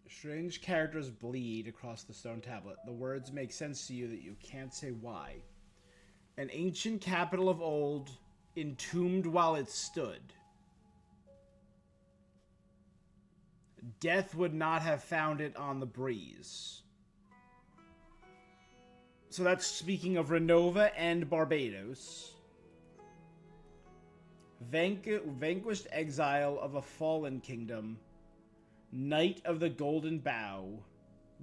Strange characters bleed across the stone tablet. The words make sense to you that you can't say why. An ancient capital of old, entombed while it stood. Death would not have found it on the breeze. So that's speaking of Renova and Barbados. Vanquished exile of a fallen kingdom. Knight of the Golden Bough.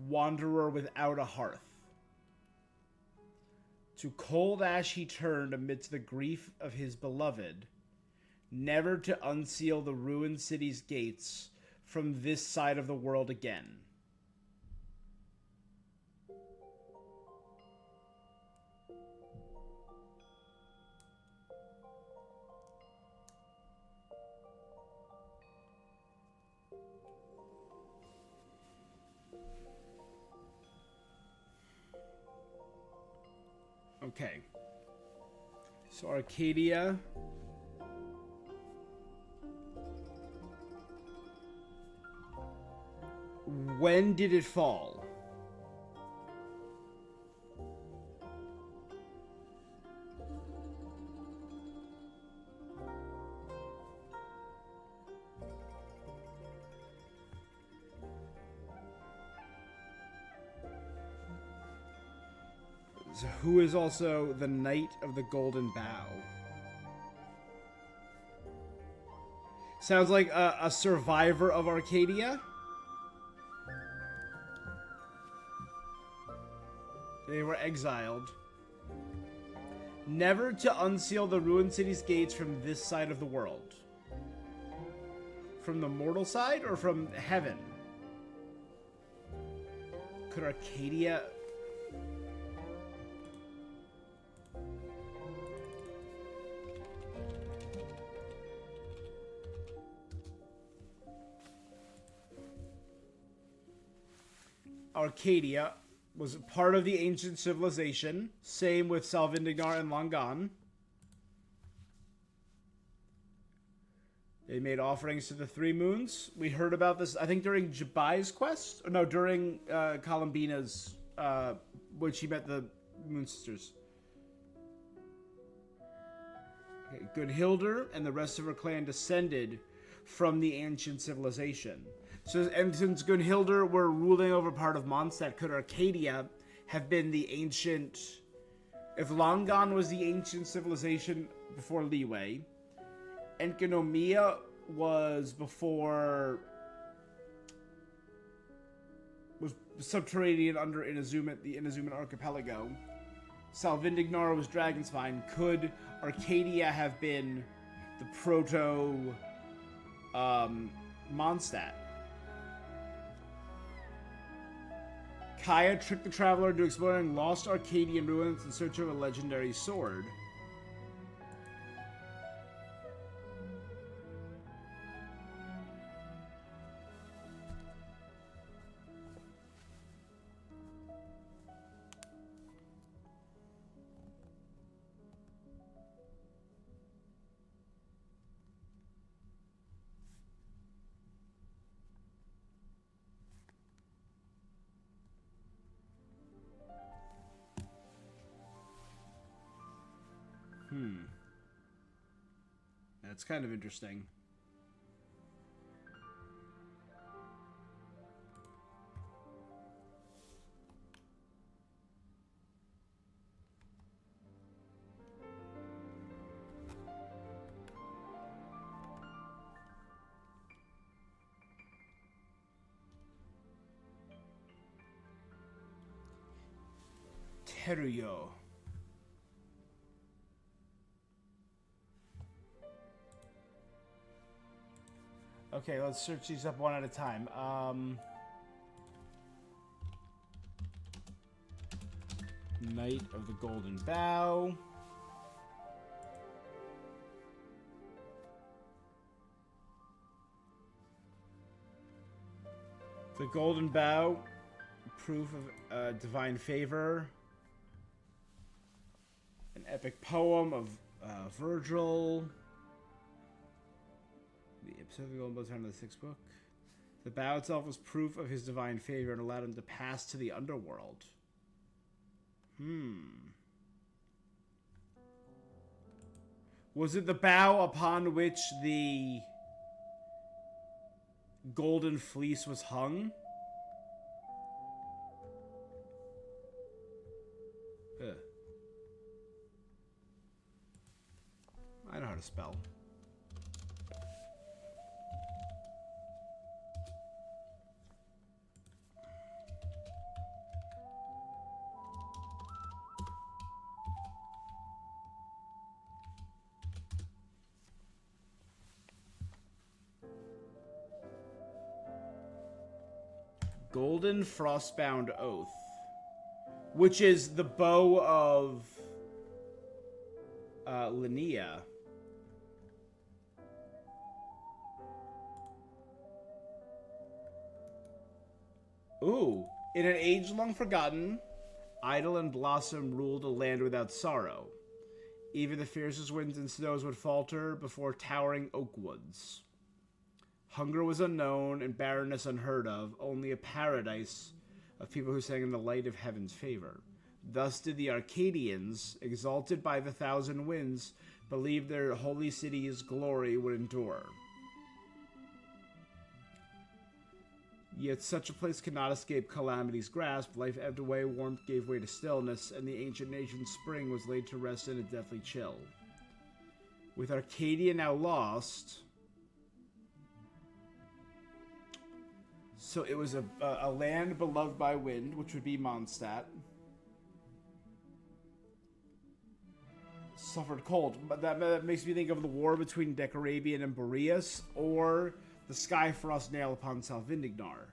Wanderer without a hearth. To cold ash he turned amidst the grief of his beloved. Never to unseal the ruined city's gates from this side of the world again. Okay. So Arcadia. When did it fall? So who is also the Knight of the Golden Bough? Sounds like a survivor of Arcadia. They were exiled. Never to unseal the ruined city's gates from this side of the world. From the mortal side or from heaven? Could Arcadia... Arcadia, was part of the ancient civilization. Same with Salvindignar and Langan. They made offerings to the three moons. We heard about this, I think, during Jabai's quest? Or no, during Columbina's, when she met the Moon Sisters. Okay, Gunhildr and the rest of her clan descended from the ancient civilization. So, and since Gunhildr were ruling over part of Mondstadt, could Arcadia have been the ancient... If Langan was the ancient civilization before Liyue, Enkanomiya was before... was subterranean under Inazuma, the Inazuman archipelago. Salvindignar was Dragonspine. Could Arcadia have been the proto Mondstadt? Kaya tricked the traveler into exploring lost Arcadian ruins in search of a legendary sword. That's kind of interesting. Teruyo. Okay, let's search these up one at a time. Knight of the Golden Bow. The Golden Bow, proof of divine favor. An epic poem of Virgil. The episode of the Golden Bow is in the 6th book. The bow itself was proof of his divine favor and allowed him to pass to the underworld. Was it the bow upon which the golden fleece was hung? I know how to spell. Golden Frostbound Oath, which is the bow of Linnea. Ooh, in an age long forgotten, Idle and Blossom ruled a land without sorrow. Even the fiercest winds and snows would falter before towering oak woods. Hunger was unknown and barrenness unheard of, only a paradise of people who sang in the light of heaven's favor. Thus did the Arcadians, exalted by the thousand winds, believe their holy city's glory would endure. Yet such a place could not escape calamity's grasp. Life ebbed away, warmth gave way to stillness, and the ancient nation's spring was laid to rest in a deathly chill. With Arcadia now lost... So it was a land beloved by wind, which would be Mondstadt. Suffered cold. But that makes me think of the war between Decarabian and Boreas, or the Skyfrost nail upon Salvindignar.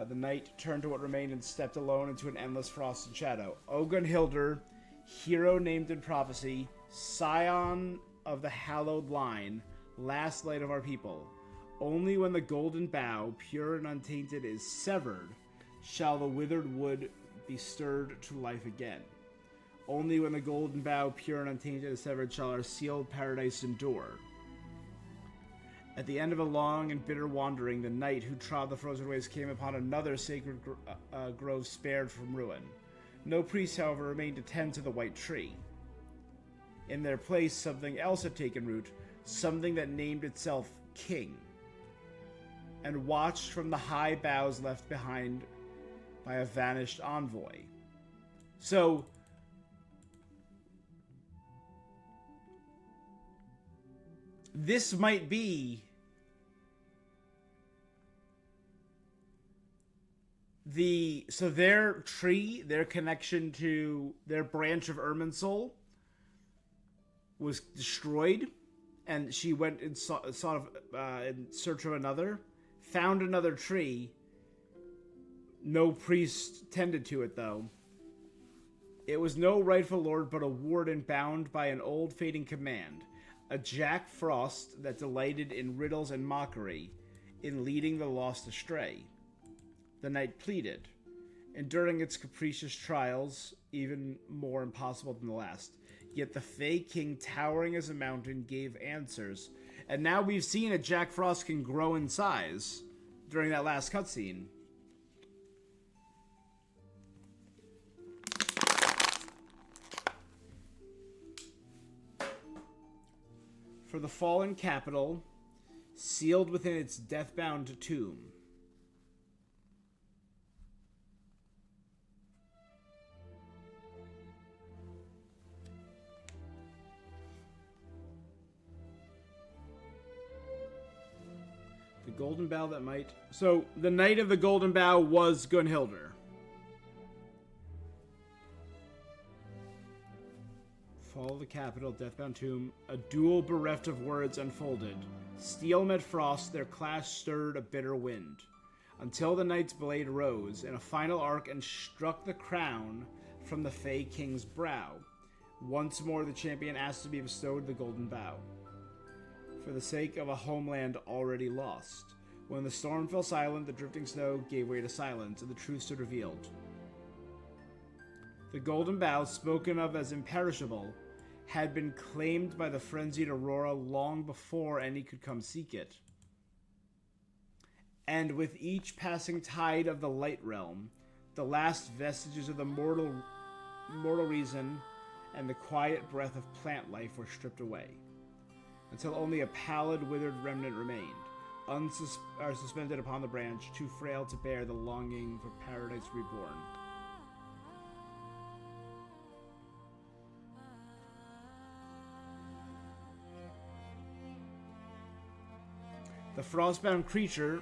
The knight turned to what remained and stepped alone into an endless frost and shadow. Gunhildr, hero named in prophecy, scion of the hallowed line, last light of our people. Only when the golden bow, pure and untainted, is severed, shall the withered wood be stirred to life again. Only when the golden bough, pure and untainted and severed, shall our sealed paradise endure. At the end of a long and bitter wandering, the knight who trod the frozen ways came upon another sacred grove spared from ruin. No priest, however, remained to tend to the white tree. In their place, something else had taken root, something that named itself King, and watched from the high boughs left behind by a vanished envoy. So, this might be their tree, their connection to their branch of Irminsul was destroyed, and she went in in search of another, found another tree. No priest tended to it, though. It was no rightful lord, but a warden bound by an old fading command, a Jack Frost that delighted in riddles and mockery, in leading the lost astray. The knight pleaded, enduring its capricious trials, even more impossible than the last. Yet the Fey King, towering as a mountain, gave answers. And now we've seen that Jack Frost can grow in size during that last cutscene. For the fallen capital, sealed within its death-bound tomb. The Golden Bough that might... So, the Knight of the Golden Bough was Gunhildr. Fall of the capital, deathbound tomb. A duel bereft of words unfolded. Steel met frost, their clash stirred a bitter wind. Until the knight's blade rose in a final arc and struck the crown from the Fey King's brow. Once more the champion asked to be bestowed the Golden Bough, for the sake of a homeland already lost. When the storm fell silent, the drifting snow gave way to silence, and the truth stood revealed. The Golden Bough, spoken of as imperishable, had been claimed by the frenzied Aurora long before any could come seek it. And with each passing tide of the Light Realm, the last vestiges of the mortal reason and the quiet breath of plant life were stripped away, until only a pallid, withered remnant remained, suspended upon the branch, too frail to bear the longing for paradise reborn. The frostbound creature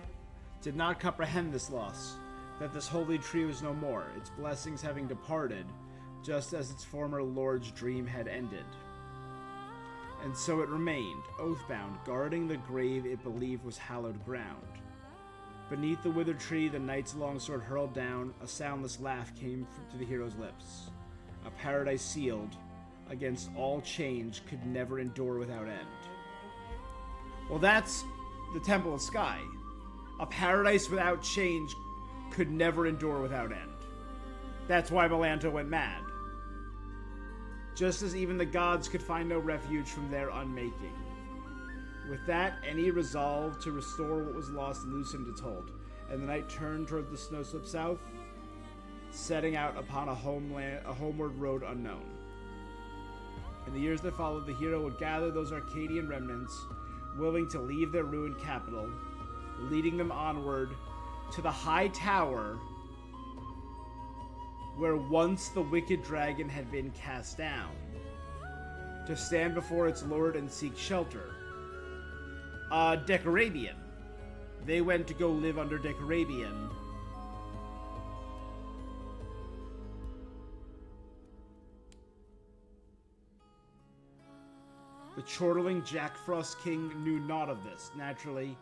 did not comprehend this loss, that this holy tree was no more, its blessings having departed, just as its former lord's dream had ended. And so it remained, oathbound, guarding the grave it believed was hallowed ground. Beneath the withered tree, the knight's longsword hurled down, a soundless laugh came to the hero's lips. A paradise sealed against all change could never endure without end. Well, that's the Temple of Sky. A paradise without change could never endure without end. That's why Melanto went mad. Just as even the gods could find no refuge from their unmaking. With that, Eni resolved to restore what was lost loosened its hold, and the knight turned toward the snow-slipped south, setting out upon a homeward road unknown. In the years that followed, the hero would gather those Arcadian remnants, willing to leave their ruined capital, leading them onward to the high tower where once the wicked dragon had been cast down, to stand before its lord and seek shelter. Decarabian. They went to go live under Decarabian. The chortling Jack Frost King knew naught of this. Naturally,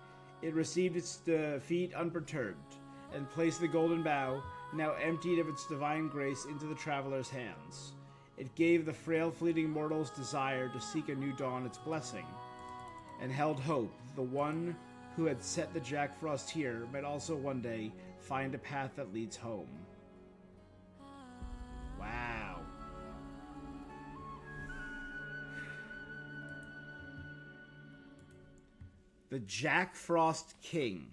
it received its defeat unperturbed, and placed the Golden Bough, now emptied of its divine grace, into the traveler's hands. It gave the frail fleeting mortal's desire to seek a new dawn its blessing, and held hope that the one who had set the Jack Frost here might also one day find a path that leads home. Wow. The Jack Frost King.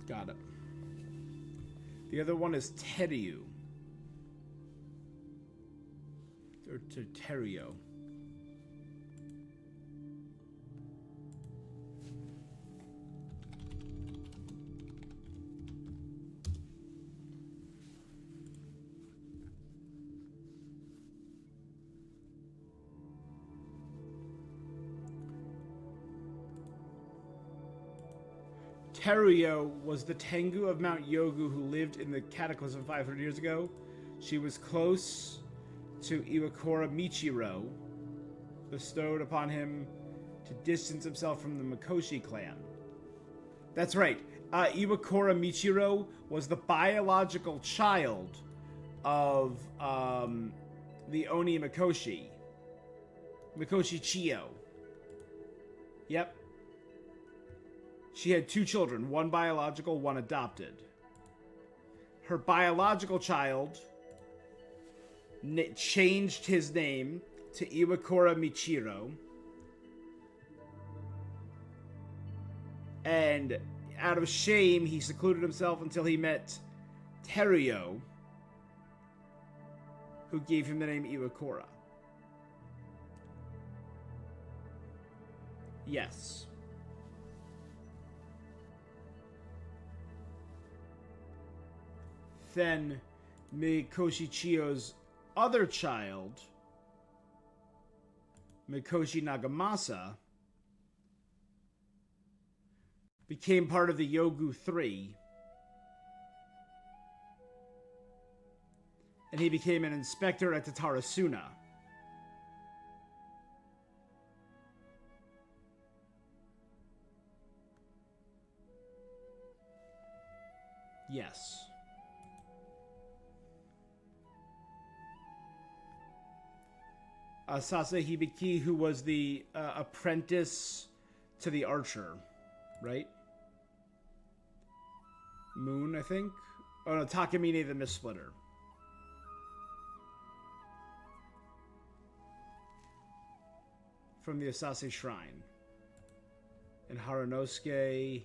Got it. The other one is Teriu. Or Terio. Terio was the Tengu of Mount Yogu who lived in the Cataclysm 500 years ago. She was close to Iwakura Michiro, bestowed upon him to distance himself from the Mikoshi clan. That's right. Iwakura Michiro was the biological child of the Oni Mikoshi. Mikoshi Chiyo. Yep. She had 2 children, one biological, one adopted. Her biological child changed his name to Iwakura Michiro. And out of shame, he secluded himself until he met Terio, who gave him the name Iwakura. Yes. Then Mikoshi Chiyo's other child, Mikoshi Nagamasa, became part of the Yogu 3, and he became an inspector at Tatarasuna. Yes. Sase Hibiki, who was the apprentice to the archer, right? Moon, I think? Oh no, Takamine the Mistsplitter. From the Asase Shrine. And Harunosuke...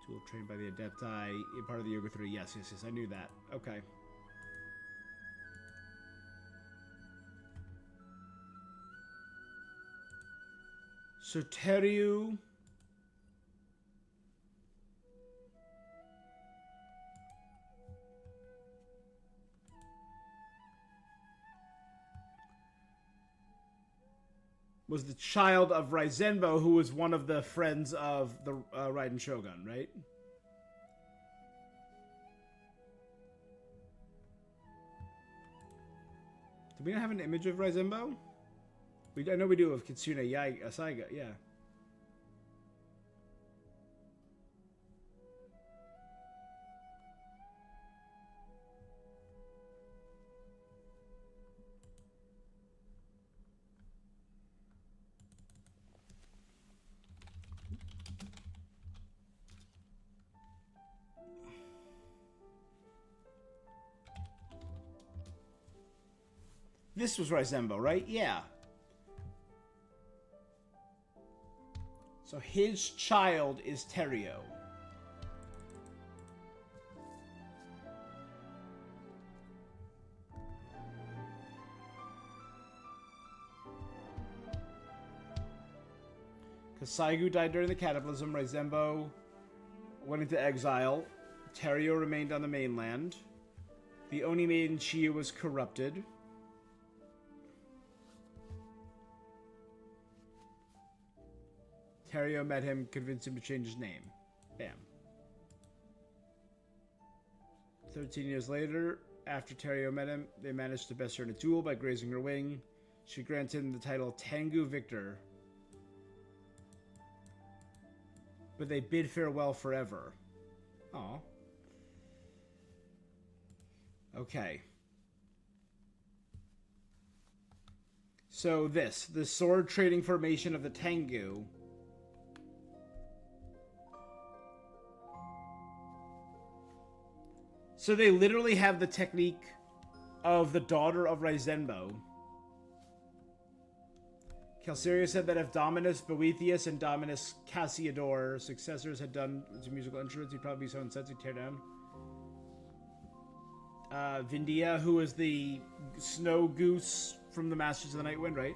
Tool trained by the Adepti, part of the Yoga 3. Yes, I knew that. Okay. So Teriu was the child of Raizenbo, who was one of the friends of the Raiden Shogun, right? Do we not have an image of Raizenbo? I know we do of Kitsune Saiga, yeah. This was Raizenbo, right? Yeah. So his child is Terio. Because Saigu died during the Cataclysm, Raizenbo went into exile. Terio remained on the mainland. The Oni maiden Chiyo was corrupted. Terrio met him, convinced him to change his name. Bam. 13 years later, after Terrio met him, they managed to best her in a duel by grazing her wing. She granted him the title Tengu Victor. But they bid farewell forever. Aw. Okay. So the sword trading formation of the Tengu. So they literally have the technique of the daughter of Raizenbo. Calceria said that if Dominus Boethius and Dominus Cassiodor, successors, had done the musical instruments, he'd probably be so incensed he'd tear down. Vindia, who is the snow goose from the Masters of the Night Wind, right?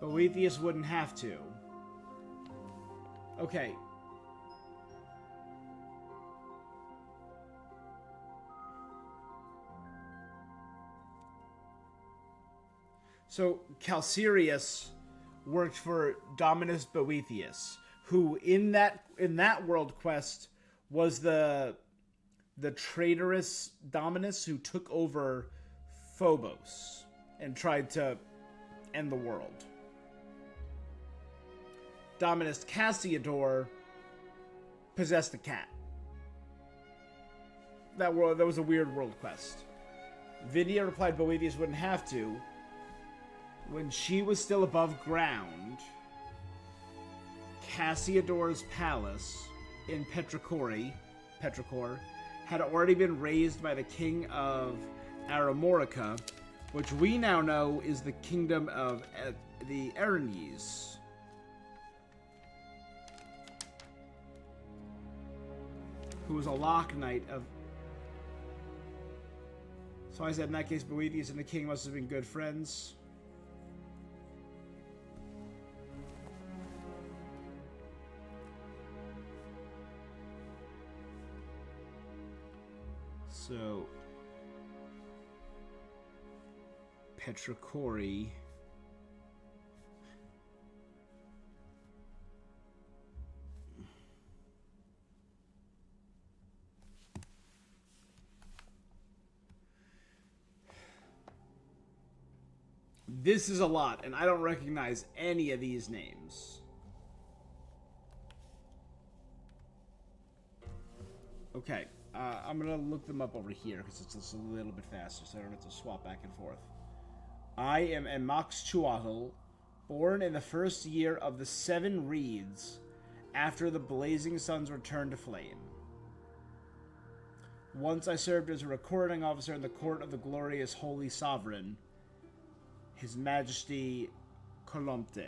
Boethius wouldn't have to. Okay. So Calcerius worked for Dominus Boethius, who in that world quest was the traitorous Dominus who took over Phobos and tried to end the world. Dominus Cassiodor possessed a cat. That was a weird world quest. Vidia replied Boethius wouldn't have to. When she was still above ground, Cassiodor's palace in Petrichor had already been razed by the king of Aramorica, which we now know is the kingdom of the Erinyes. Who was a Lock Knight of... So I said in that case, Boethius and the king must have been good friends. So, Petrichor. This is a lot, and I don't recognize any of these names. Okay. I'm going to look them up over here because it's just a little bit faster so I don't have to swap back and forth. I am Amaxchuatl, born in the first year of the 7 Reeds after the Blazing Sun's return to flame. Once I served as a recording officer in the court of the glorious Holy Sovereign, His Majesty Colomte.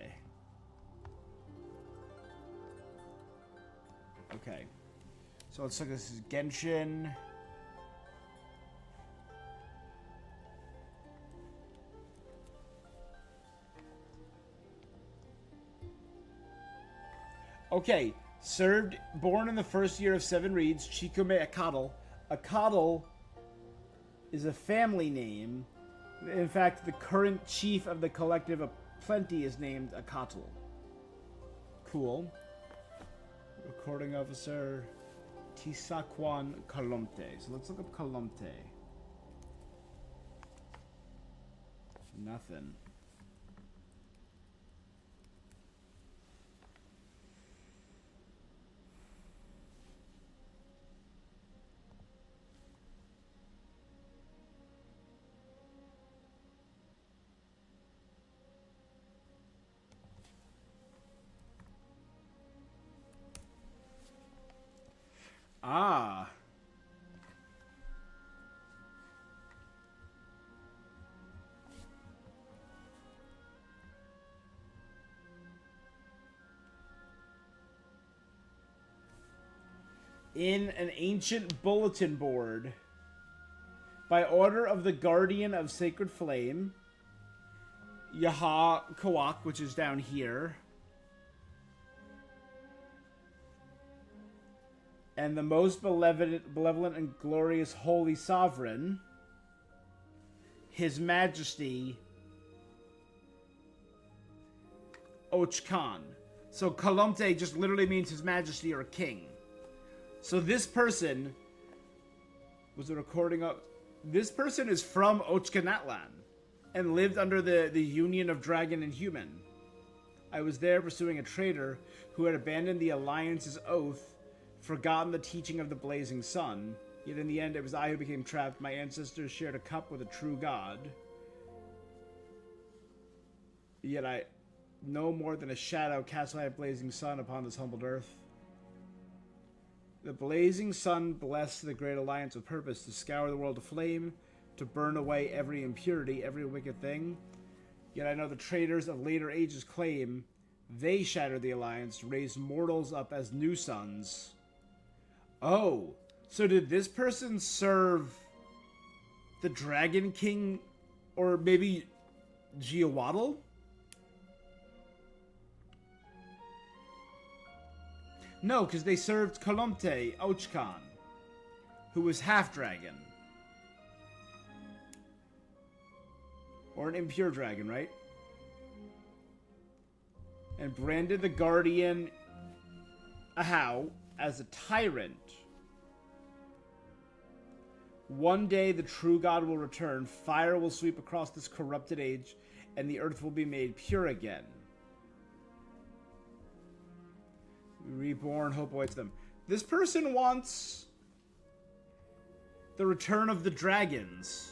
Okay. So let's look at this. Is Genshin. Okay. Served, born in the first year of 7 Reeds, Chikome Akatl. Akatl is a family name. In fact, the current chief of the Collective of Plenty is named Akatl. Cool. Recording officer... Tisaquan Colomte. So let's look up Colomte. Nothing. Ah. In an ancient bulletin board, by order of the Guardian of Sacred Flame, Yaha Kawak, which is down here, and the most benevolent and glorious holy sovereign, His Majesty Ochkan. So Kalumte just literally means His Majesty or King. So this person was a recording of. This person is from Ochkanatlan and lived under the union of dragon and human. I was there pursuing a traitor who had abandoned the Alliance's oath, forgotten the teaching of the blazing sun. Yet in the end, it was I who became trapped. My ancestors shared a cup with a true god. Yet I, no more than a shadow, cast by a blazing sun upon this humbled earth. The blazing sun blessed the great alliance with purpose to scour the world of flame, to burn away every impurity, every wicked thing. Yet I know the traitors of later ages claim they shattered the alliance, raised mortals up as new suns. Oh, so did this person serve the Dragon King, or maybe Geowaddle? No, because they served Kalumte Ochkan, who was half-dragon. Or an impure dragon, right? And branded the Guardian Ahau as a tyrant. One day the true God will return, fire will sweep across this corrupted age, and the earth will be made pure again. Reborn, hope awaits them. This person wants the return of the dragons.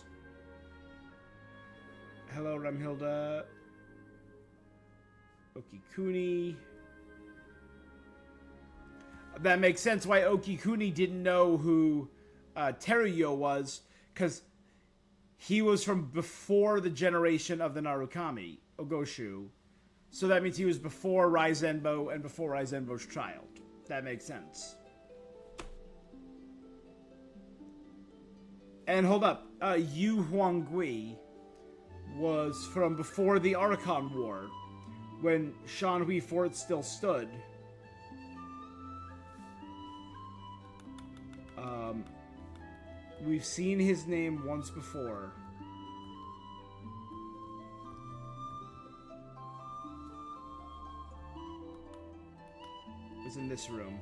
Hello, Remhilda. Okikuni. That makes sense why Okikuni didn't know who Teruyo was, because he was from before the generation of the Narukami, Ogoshu. So that means he was before Raizenbo and before Raizenbo's child. That makes sense. And hold up, Yu Huangui was from before the Archon War, when Shanhui Fort still stood. We've seen his name once before. It was in this room.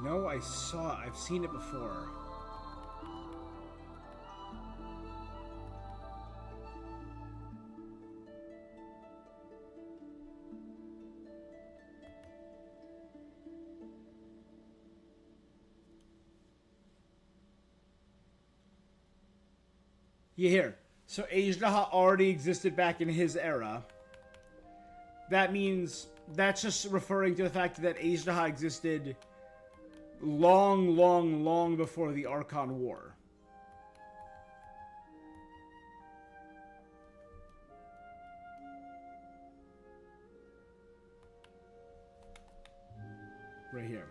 No, I've seen it before. Yeah, here. So Ajdaha already existed back in his era. That means, that's just referring to the fact that Ajdaha existed long, long, long before the Archon War. Right here.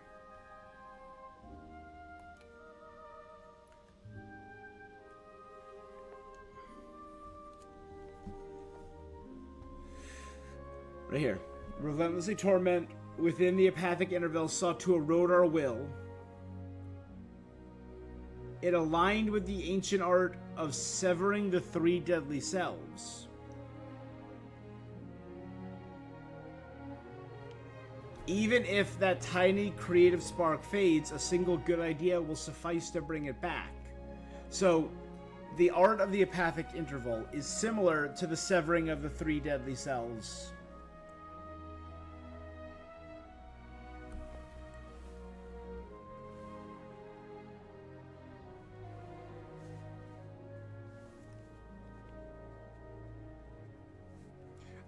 Right here. Relentlessly torment within the apathic interval sought to erode our will. It aligned with the ancient art of severing the three deadly selves. Even if that tiny creative spark fades, a single good idea will suffice to bring it back. So, the art of the apathic interval is similar to the severing of the three deadly selves.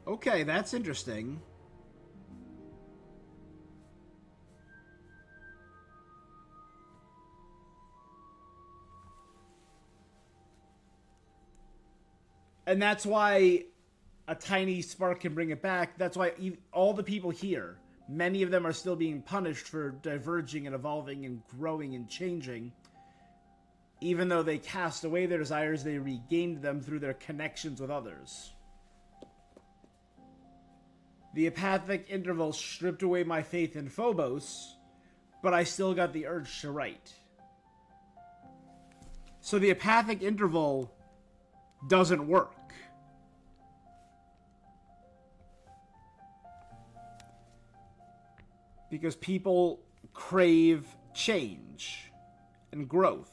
Okay, that's interesting. And that's why a tiny spark can bring it back. That's why all the people here, many of them are still being punished for diverging and evolving and growing and changing. Even though they cast away their desires, they regained them through their connections with others. The apathic interval stripped away my faith in Phobos, but I still got the urge to write. So the apathic interval doesn't work. Because people crave change and growth.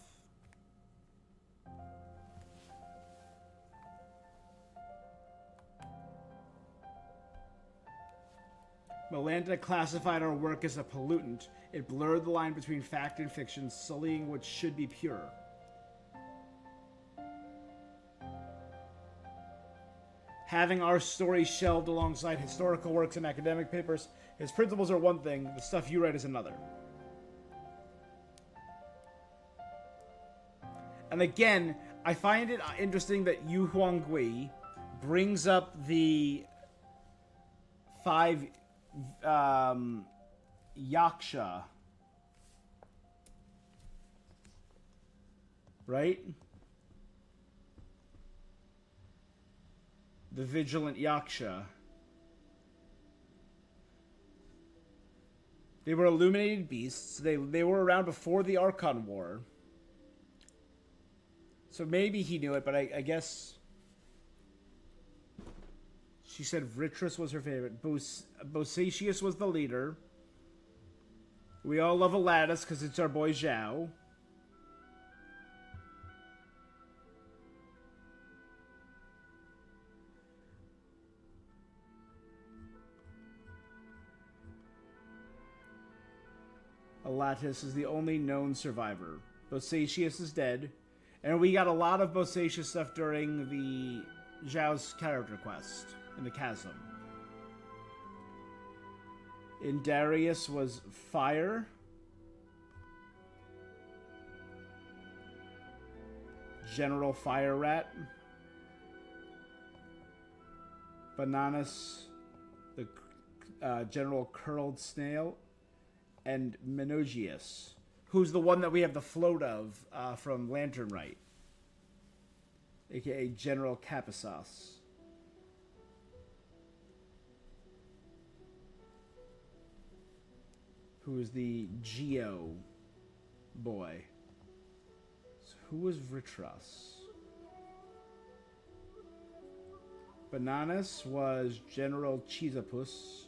Melinda classified our work as a pollutant. It blurred the line between fact and fiction, sullying what should be pure. Having our story shelved alongside historical works and academic papers, his principles are one thing, the stuff you write is another. And again, I find it interesting that Yu Huangui brings up the 5 Yaksha. Right? The Vigilant Yaksha. They were illuminated beasts. They were around before the Archon War. So maybe he knew it, but I guess... She said Vitris was her favorite. Bosatius was the leader. We all love Aladdis because it's our boy Zhao. Alatis is the only known survivor. Bosatius is dead. And we got a lot of Bosatius stuff during the Zhao's character quest in the chasm. Indarius was fire. General Fire Rat. Bananas, the General Curled Snail. And Menogius, who's the one that we have the float of from Lantern Rite, aka General Capasas. Who is the Geo boy. So who was Vitras? Bananas was General Chisapus.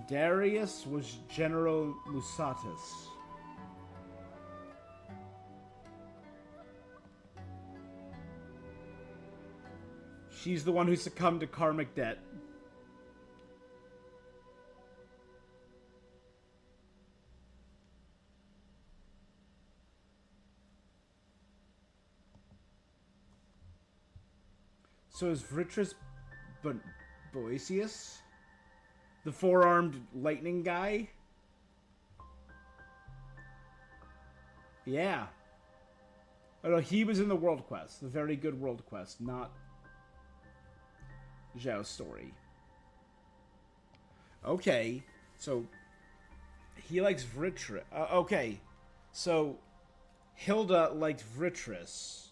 Darius was General Musatus. She's the one who succumbed to karmic debt. So is Vitris Boasius? The 4-armed lightning guy? Yeah. Oh no, he was in the World Quest. The very good World Quest, not Zhao's story. Okay, so he likes Vitris. Okay, so Hilda liked Vitris.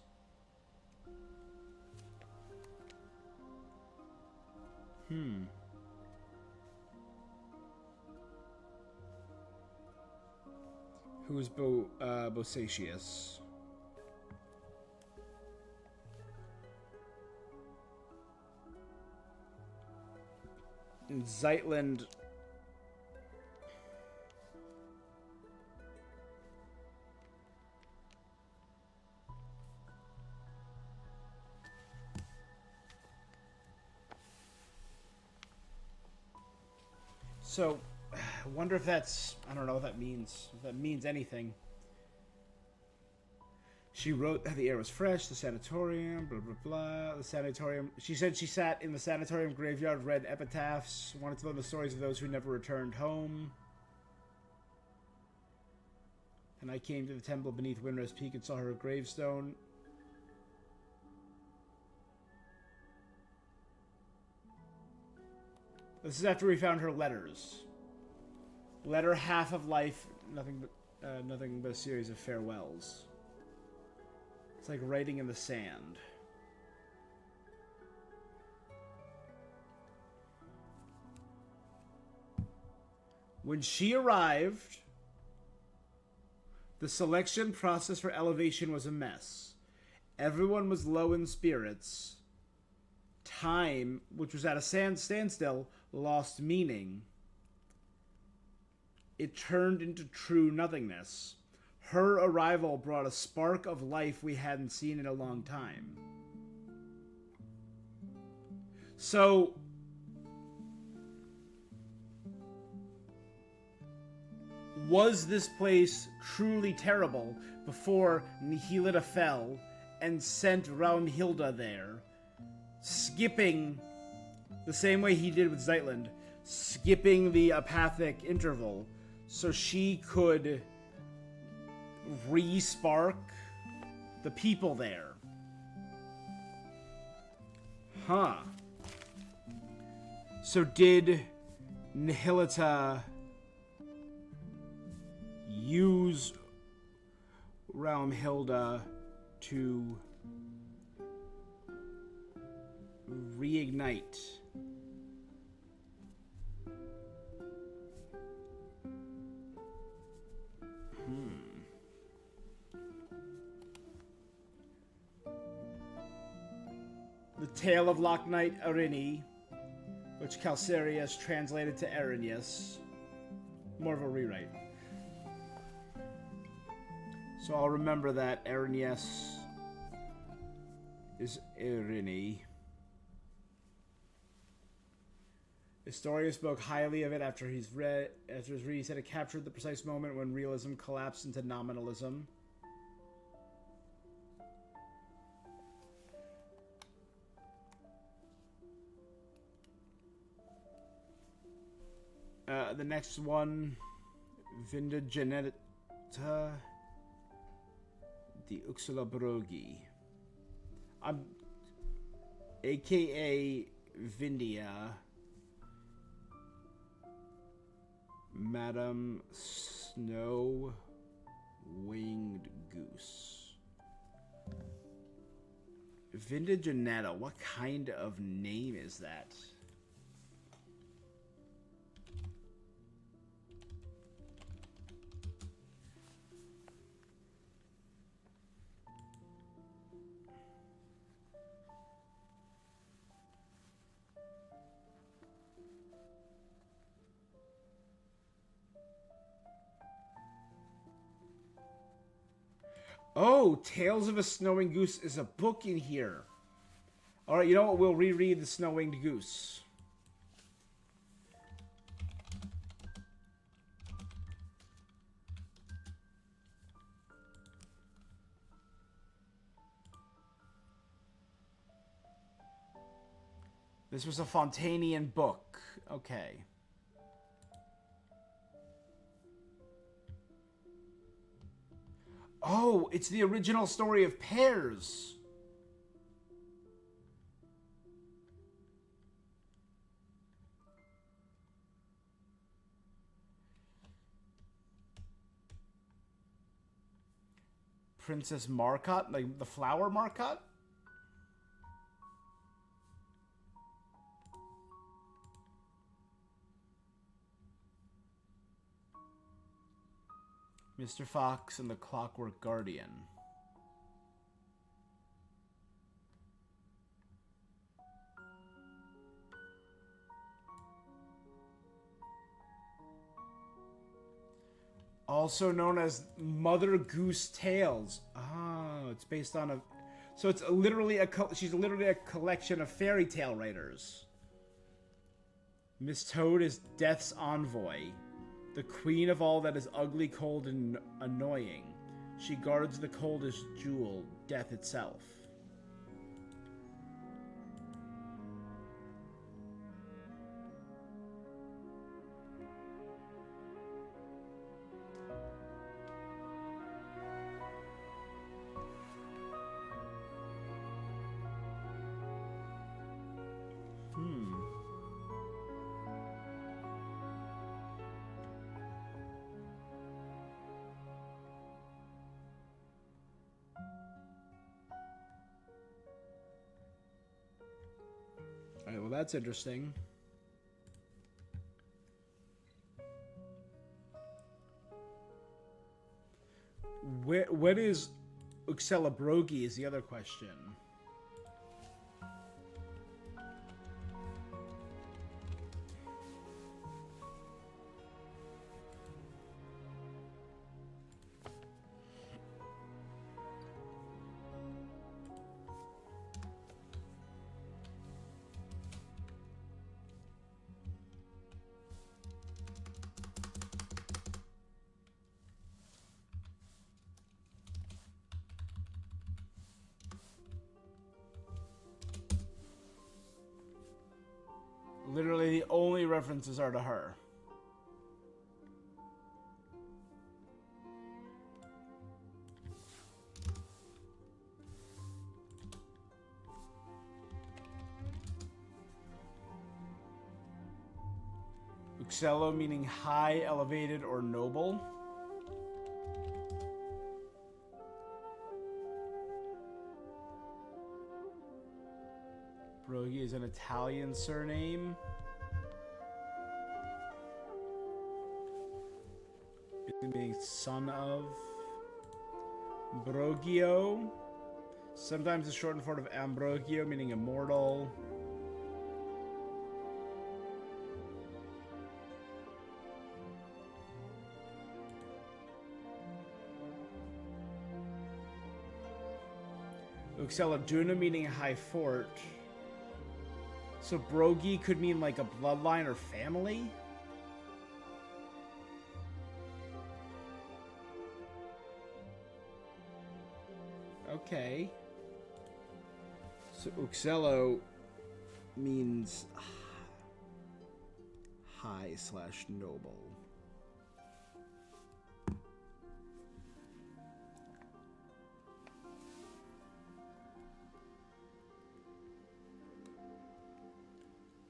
Who's Bosatius? And Zeitland So, I wonder if that's... I don't know what that means. If that means anything. She wrote that the air was fresh, the sanatorium, blah, blah, blah. The sanatorium... She said she sat in the sanatorium graveyard, read epitaphs, wanted to know the stories of those who never returned home. And I came to the temple beneath Windrose Peak and saw her gravestone. This is after we found her letters. Letter half of life, nothing but a series of farewells. It's like writing in the sand. When she arrived, the selection process for elevation was a mess. Everyone was low in spirits. Time, which was at a standstill, lost meaning. It turned into true nothingness. Her arrival brought a spark of life we hadn't seen in a long time. So, was this place truly terrible before Nihilida fell and sent Raunhilda there, skipping the same way he did with Zeitland, skipping the apathic interval so she could re-spark the people there? Huh. So did Nihilita use Raunhilda to reignite the tale of Loch Knight Arini, which Calcerius translated to Arrhenius. More of a rewrite. So I'll remember that Arrhenius is Arini. Historia spoke highly of it after his read. He said it captured the precise moment when realism collapsed into nominalism. The next one, Vinda Geneta di Uxula Brogi. AKA Vindia, Madam Snow Winged Goose. Vinda Geneta, what kind of name is that? Oh, Tales of a Snowing Goose is a book in here. Alright, you know what? We'll reread The Snow-Winged Goose. This was a Fontanian book. Okay. Oh, it's the original story of Pears. Princess Marcotte, like the flower Marcotte? Mr. Fox and the Clockwork Guardian. Also known as Mother Goose Tales. Oh, it's based on a... So it's literally she's literally a collection of fairy tale writers. Miss Toad is Death's envoy, the queen of all that is ugly, cold, and annoying. She guards the coldest jewel, death itself. Alright, well that's interesting. What is Uxellabrogi is the other question. Literally, the only references are to her. Uxello meaning high, elevated, or noble. Brogi is an Italian surname. Meaning son of. Brogio. Sometimes it's shortened form of Ambrogio, meaning immortal. Uxelladuna meaning a high fort. So Brogi could mean like a bloodline or family? Okay. So Uxello means high / noble.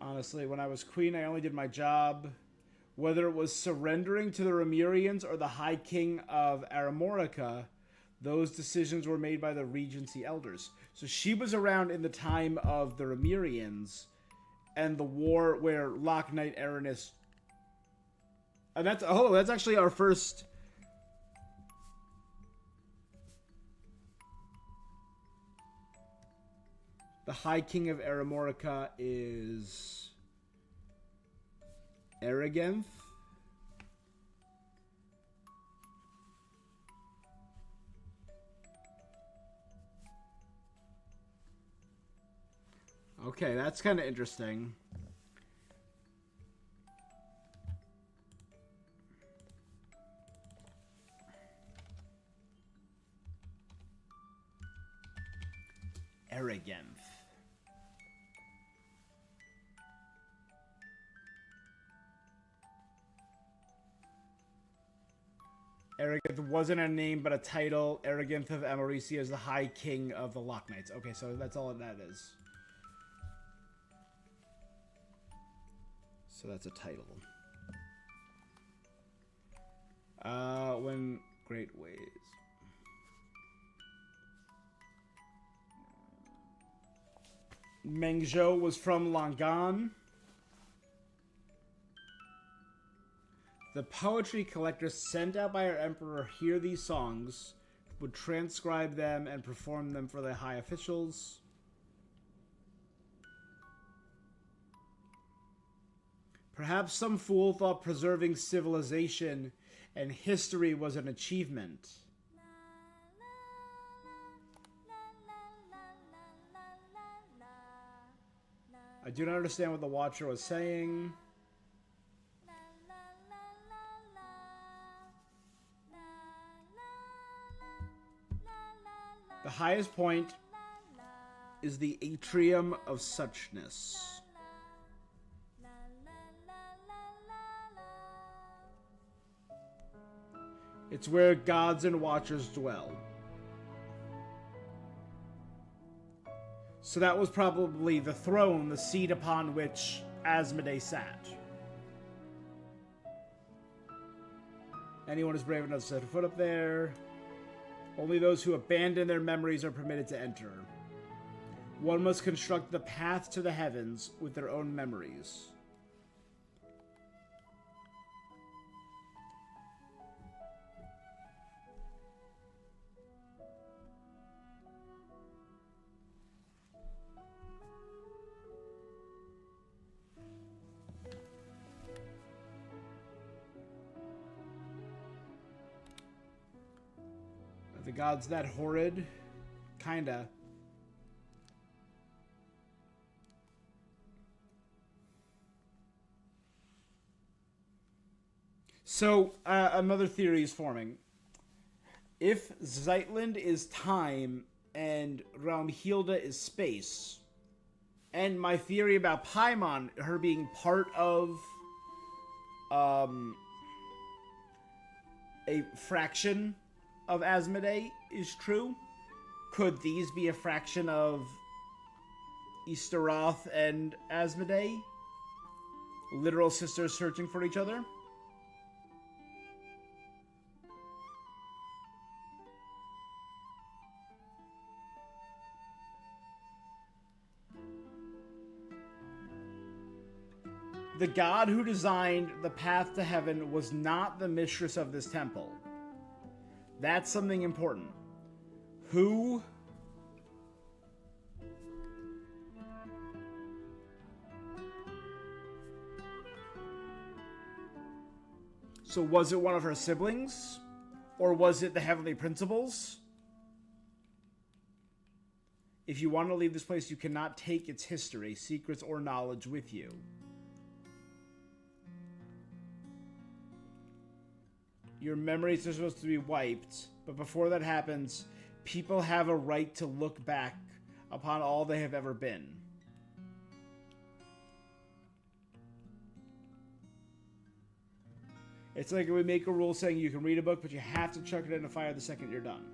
Honestly, when I was queen, I only did my job. Whether it was surrendering to the Remurians or the High King of Aramorica, those decisions were made by the Regency elders. So she was around in the time of the Remurians and the war where Loch Knight Aranis... And that's actually our first... The High King of Aramorica is Aragenth. Okay, that's kind of interesting. Aragenth. Aragenth wasn't a name, but a title. Aragenth of Amoricia is the High King of the Loch Knights. Okay, so that's all that is. So that's a title. When Great Ways. Mengzhou was from Langan. The poetry collector sent out by our emperor hear these songs, would transcribe them and perform them for the high officials. Perhaps some fool thought preserving civilization and history was an achievement. I do not understand what the Watcher was saying. highest point is the Atrium of Suchness. It's where gods and watchers dwell. So that was probably the throne, the seat upon which Asmodee sat. Anyone is brave enough to set a foot up there. Only those who abandon their memories are permitted to enter. One must construct the path to the heavens with their own memories. Are the gods that horrid? Kinda. So, another theory is forming. If Zeitland is time and Raumhilda is space, and my theory about Paimon, her being part of a fraction of Asmodee is true, could these be a fraction of Easteroth and Asmodee? Literal sisters searching for each other? The god who designed the path to heaven was not the mistress of this temple. That's something important. Who... So was it one of her siblings? Or was it the Heavenly Principles? If you want to leave this place, you cannot take its history, secrets, or knowledge with you. Your memories are supposed to be wiped, but before that happens, people have a right to look back upon all they have ever been. It's like we make a rule saying you can read a book, but you have to chuck it in a fire the second you're done.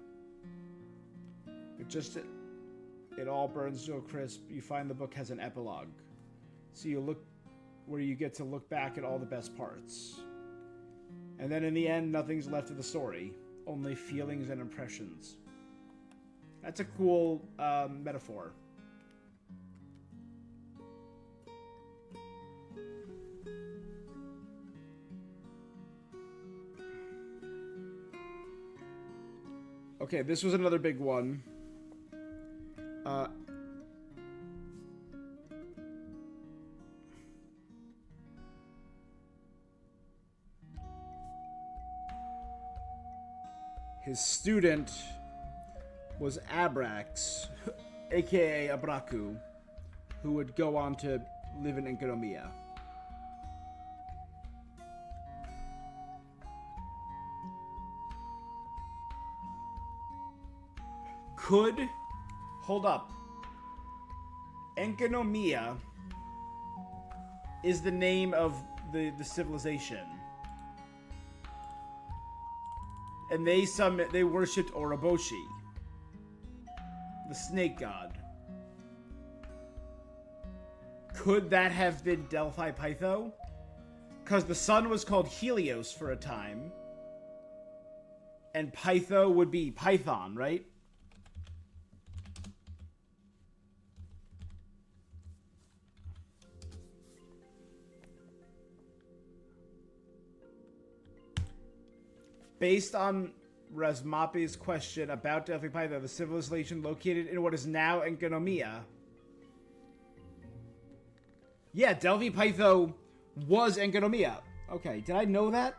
It all burns to a crisp. You find the book has an epilogue. So you look where you get to look back at all the best parts. And then in the end, nothing's left of the story. Only feelings and impressions. That's a cool metaphor. Okay, this was another big one. His student was Abrax, aka Abraku, who would go on to live in Enkanomiya. Hold up. Enkanomiya is the name of the civilization. And they worshipped Oroboshi, the snake god. Could that have been Delphi Pytho? Because the sun was called Helios for a time. And Pytho would be Python, right? Based on Rasmapi's question about Delphi Pytho, the civilization located in what is now Enkanomiya. Yeah, Delphi Pytho was Enkanomiya. Okay, did I know that?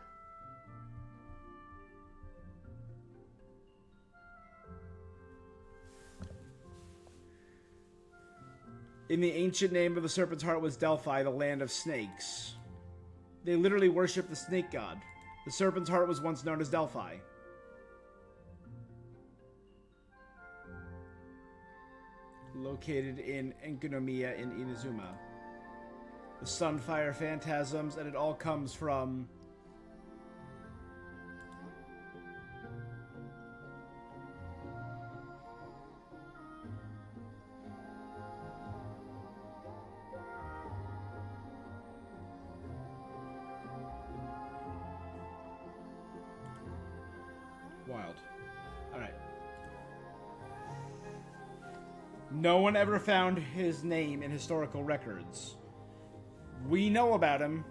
In the ancient name of the serpent's heart was Delphi, the land of snakes. They literally worshipped the snake god. The serpent's heart was once known as Delphi. located in Enkinomiya in Inazuma. The Sunfire Phantasms, and it all comes from... Wild. Alright. No one ever found his name in historical records. We know about him.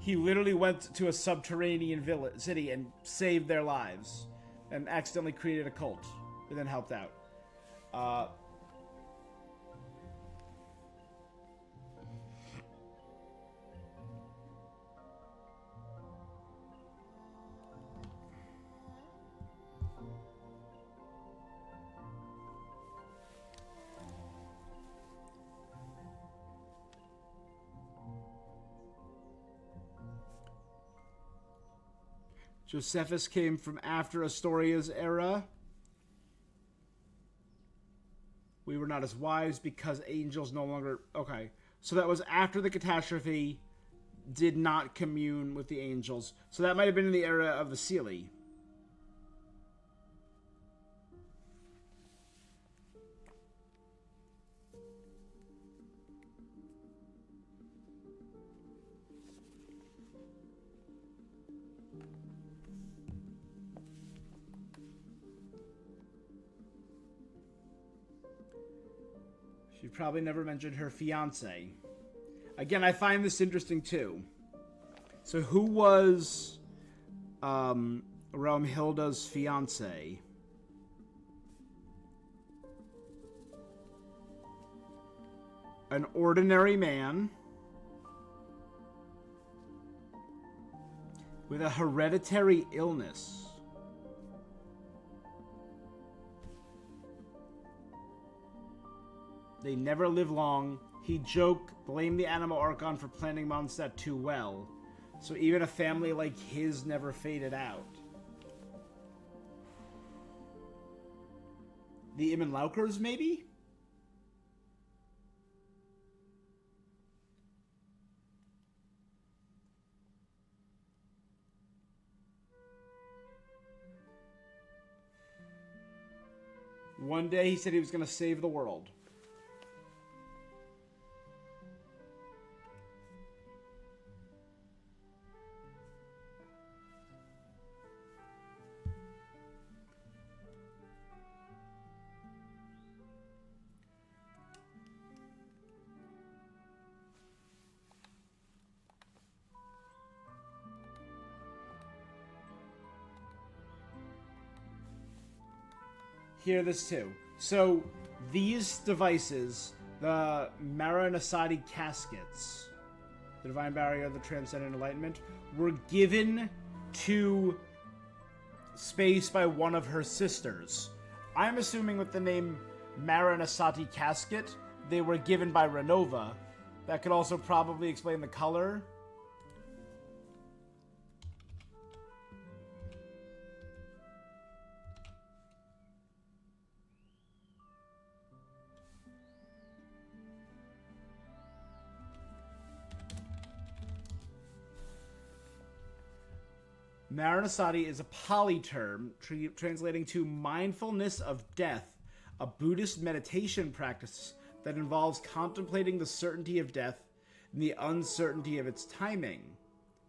He literally went to a subterranean city and saved their lives. And accidentally created a cult. And then helped out. Josephus came from after Astoria's era. We were not as wise because angels no longer... Okay. So that was after the catastrophe. Did not commune with the angels. So that might have been in the era of the Seelie. She probably never mentioned her fiance. Again, I find this interesting too. So who was Romhilda's fiance? An ordinary man with a hereditary illness. They never live long. He joked, blamed the Anima Archon for planning Mondstadt too well. So even a family like his never faded out. The Immenlaukers, maybe? One day he said he was going to save the world. Hear this too. So, these devices, the Maranasati caskets, the Divine Barrier, the Transcendent Enlightenment, were given to Space by one of her sisters. I'm assuming with the name Maranasati casket, they were given by Renova. That could also probably explain the color. Maranasati is a Pali term translating to mindfulness of death, a Buddhist meditation practice that involves contemplating the certainty of death and the uncertainty of its timing.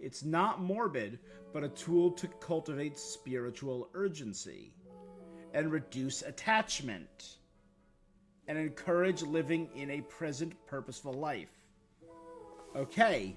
It's not morbid, but a tool to cultivate spiritual urgency and reduce attachment and encourage living in a present, purposeful life. Okay.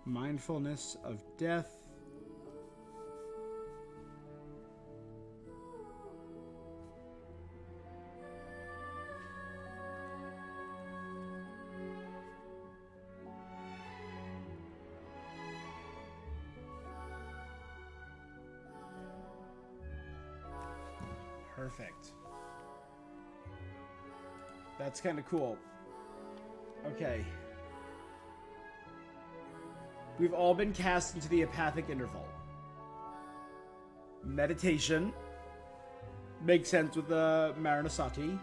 Mindfulness of death. Perfect. That's kind of cool. Okay. We've all been cast into the apathic interval. Meditation. Makes sense with the Maranasati.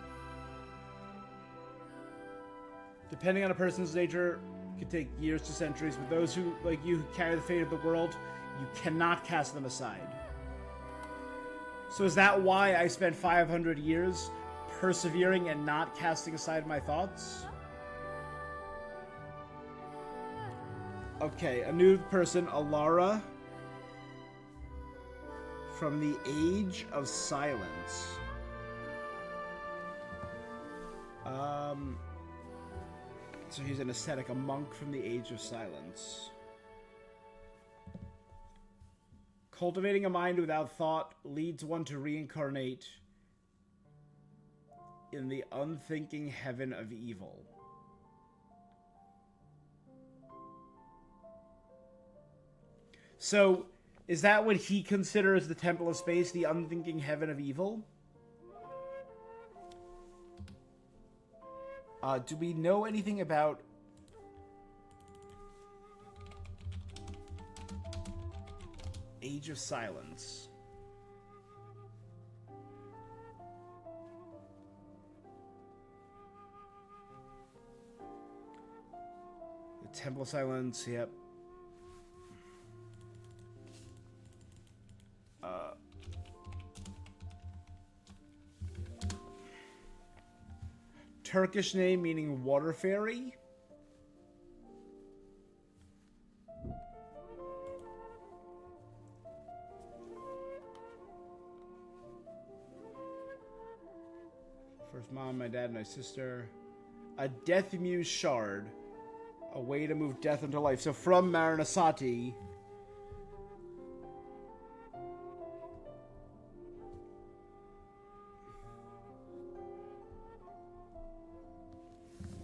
Depending on a person's nature, it could take years to centuries, but those who, like you, who carry the fate of the world, you cannot cast them aside. So is that why I spent 500 years persevering and not casting aside my thoughts? Okay, a new person, Alara, from the Age of Silence. So he's an ascetic, a monk from the Age of Silence. Cultivating a mind without thought leads one to reincarnate in the unthinking heaven of evil. So, is that what he considers the Temple of Space, the unthinking heaven of evil? Do we know anything about Age of Silence? The Temple of Silence, yep. Turkish name meaning water fairy. First mom, my dad, and my sister. A death muse shard. A way to move death into life. So from Maranasati.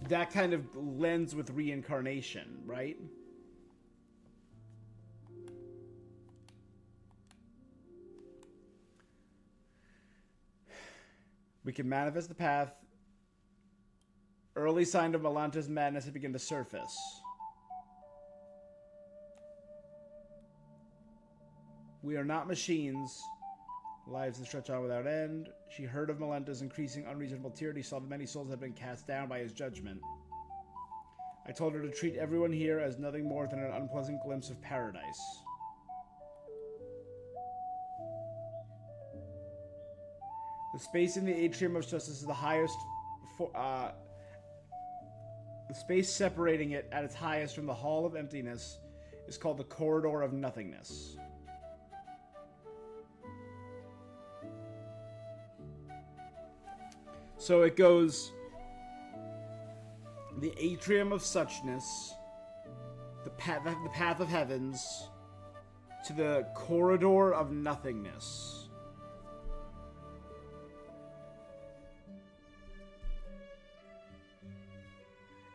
That kind of lends with reincarnation, right? We can manifest the path. Early sign of Melanta's madness had begun to surface. We are not machines. Lives that stretch on without end. She heard of Melanta's increasing unreasonable tyranny, saw that many souls had been cast down by his judgment. I told her to treat everyone here as nothing more than an unpleasant glimpse of paradise. The space in the atrium of justice is the highest the space separating it at its highest from the hall of emptiness is called the corridor of nothingness. So it goes the atrium of suchness, the path of heavens, to the corridor of nothingness.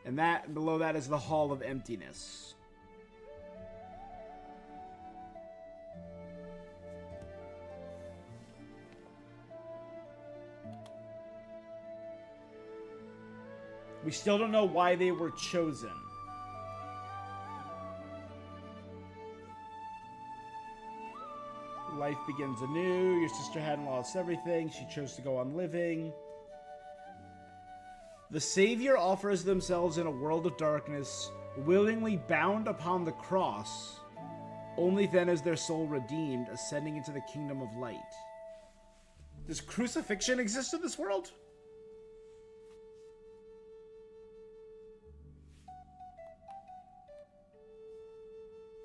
And that below that is the hall of emptiness. We still don't know why they were chosen. Life begins anew. Your sister hadn't lost everything. She chose to go on living. The Savior offers themselves in a world of darkness, willingly bound upon the cross. Only then is their soul redeemed, ascending into the kingdom of light. Does crucifixion exist in this world?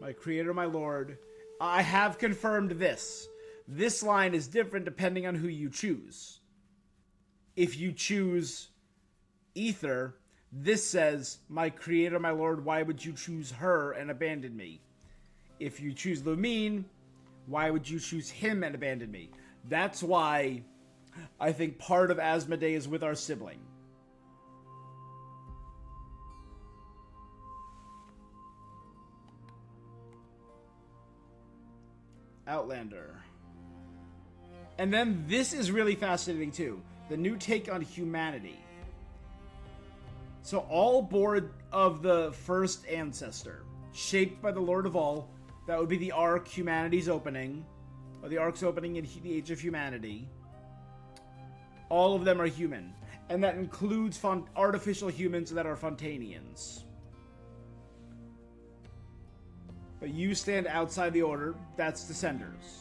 My Creator, my Lord, I have confirmed this. This line is different depending on who you choose. If you choose Ether, this says, my Creator, my Lord, why would you choose her and abandon me? If you choose Lumine, why would you choose him and abandon me? That's why I think part of Asmodee is with our sibling. Outlander. And then this is really fascinating too. The new take on humanity. So all born of the first ancestor, shaped by the Lord of All. That would be the arc, Humanity's opening, or the arc's opening in the Age of Humanity. All of them are human, and that includes artificial humans that are Fontanians. But you stand outside the order. That's Descenders.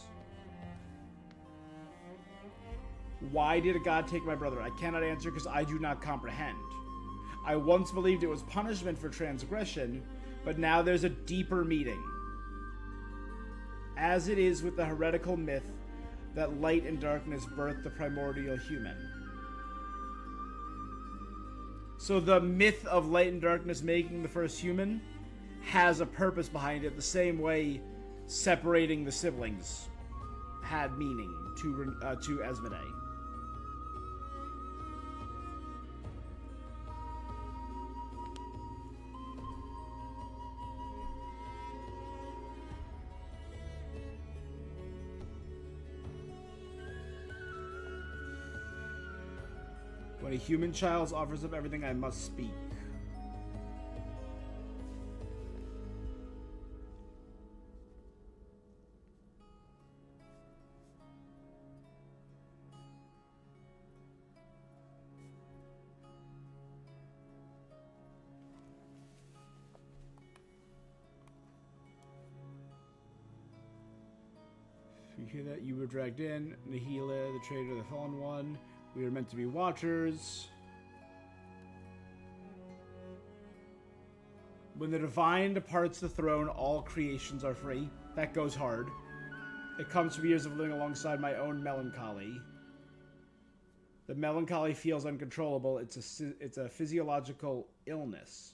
Why did a god take my brother? I cannot answer because I do not comprehend. I once believed it was punishment for transgression, but now there's a deeper meaning. As it is with the heretical myth that light and darkness birthed the primordial human. So the myth of light and darkness making the first human has a purpose behind it, the same way separating the siblings had meaning to Asmodee. When a human child offers up everything, I must speak. You hear that? You were dragged in. Nihila, the traitor, the fallen one. We were meant to be watchers. When the divine departs the throne, all creations are free. That goes hard. It comes from years of living alongside my own melancholy. The melancholy feels uncontrollable. It's a physiological illness.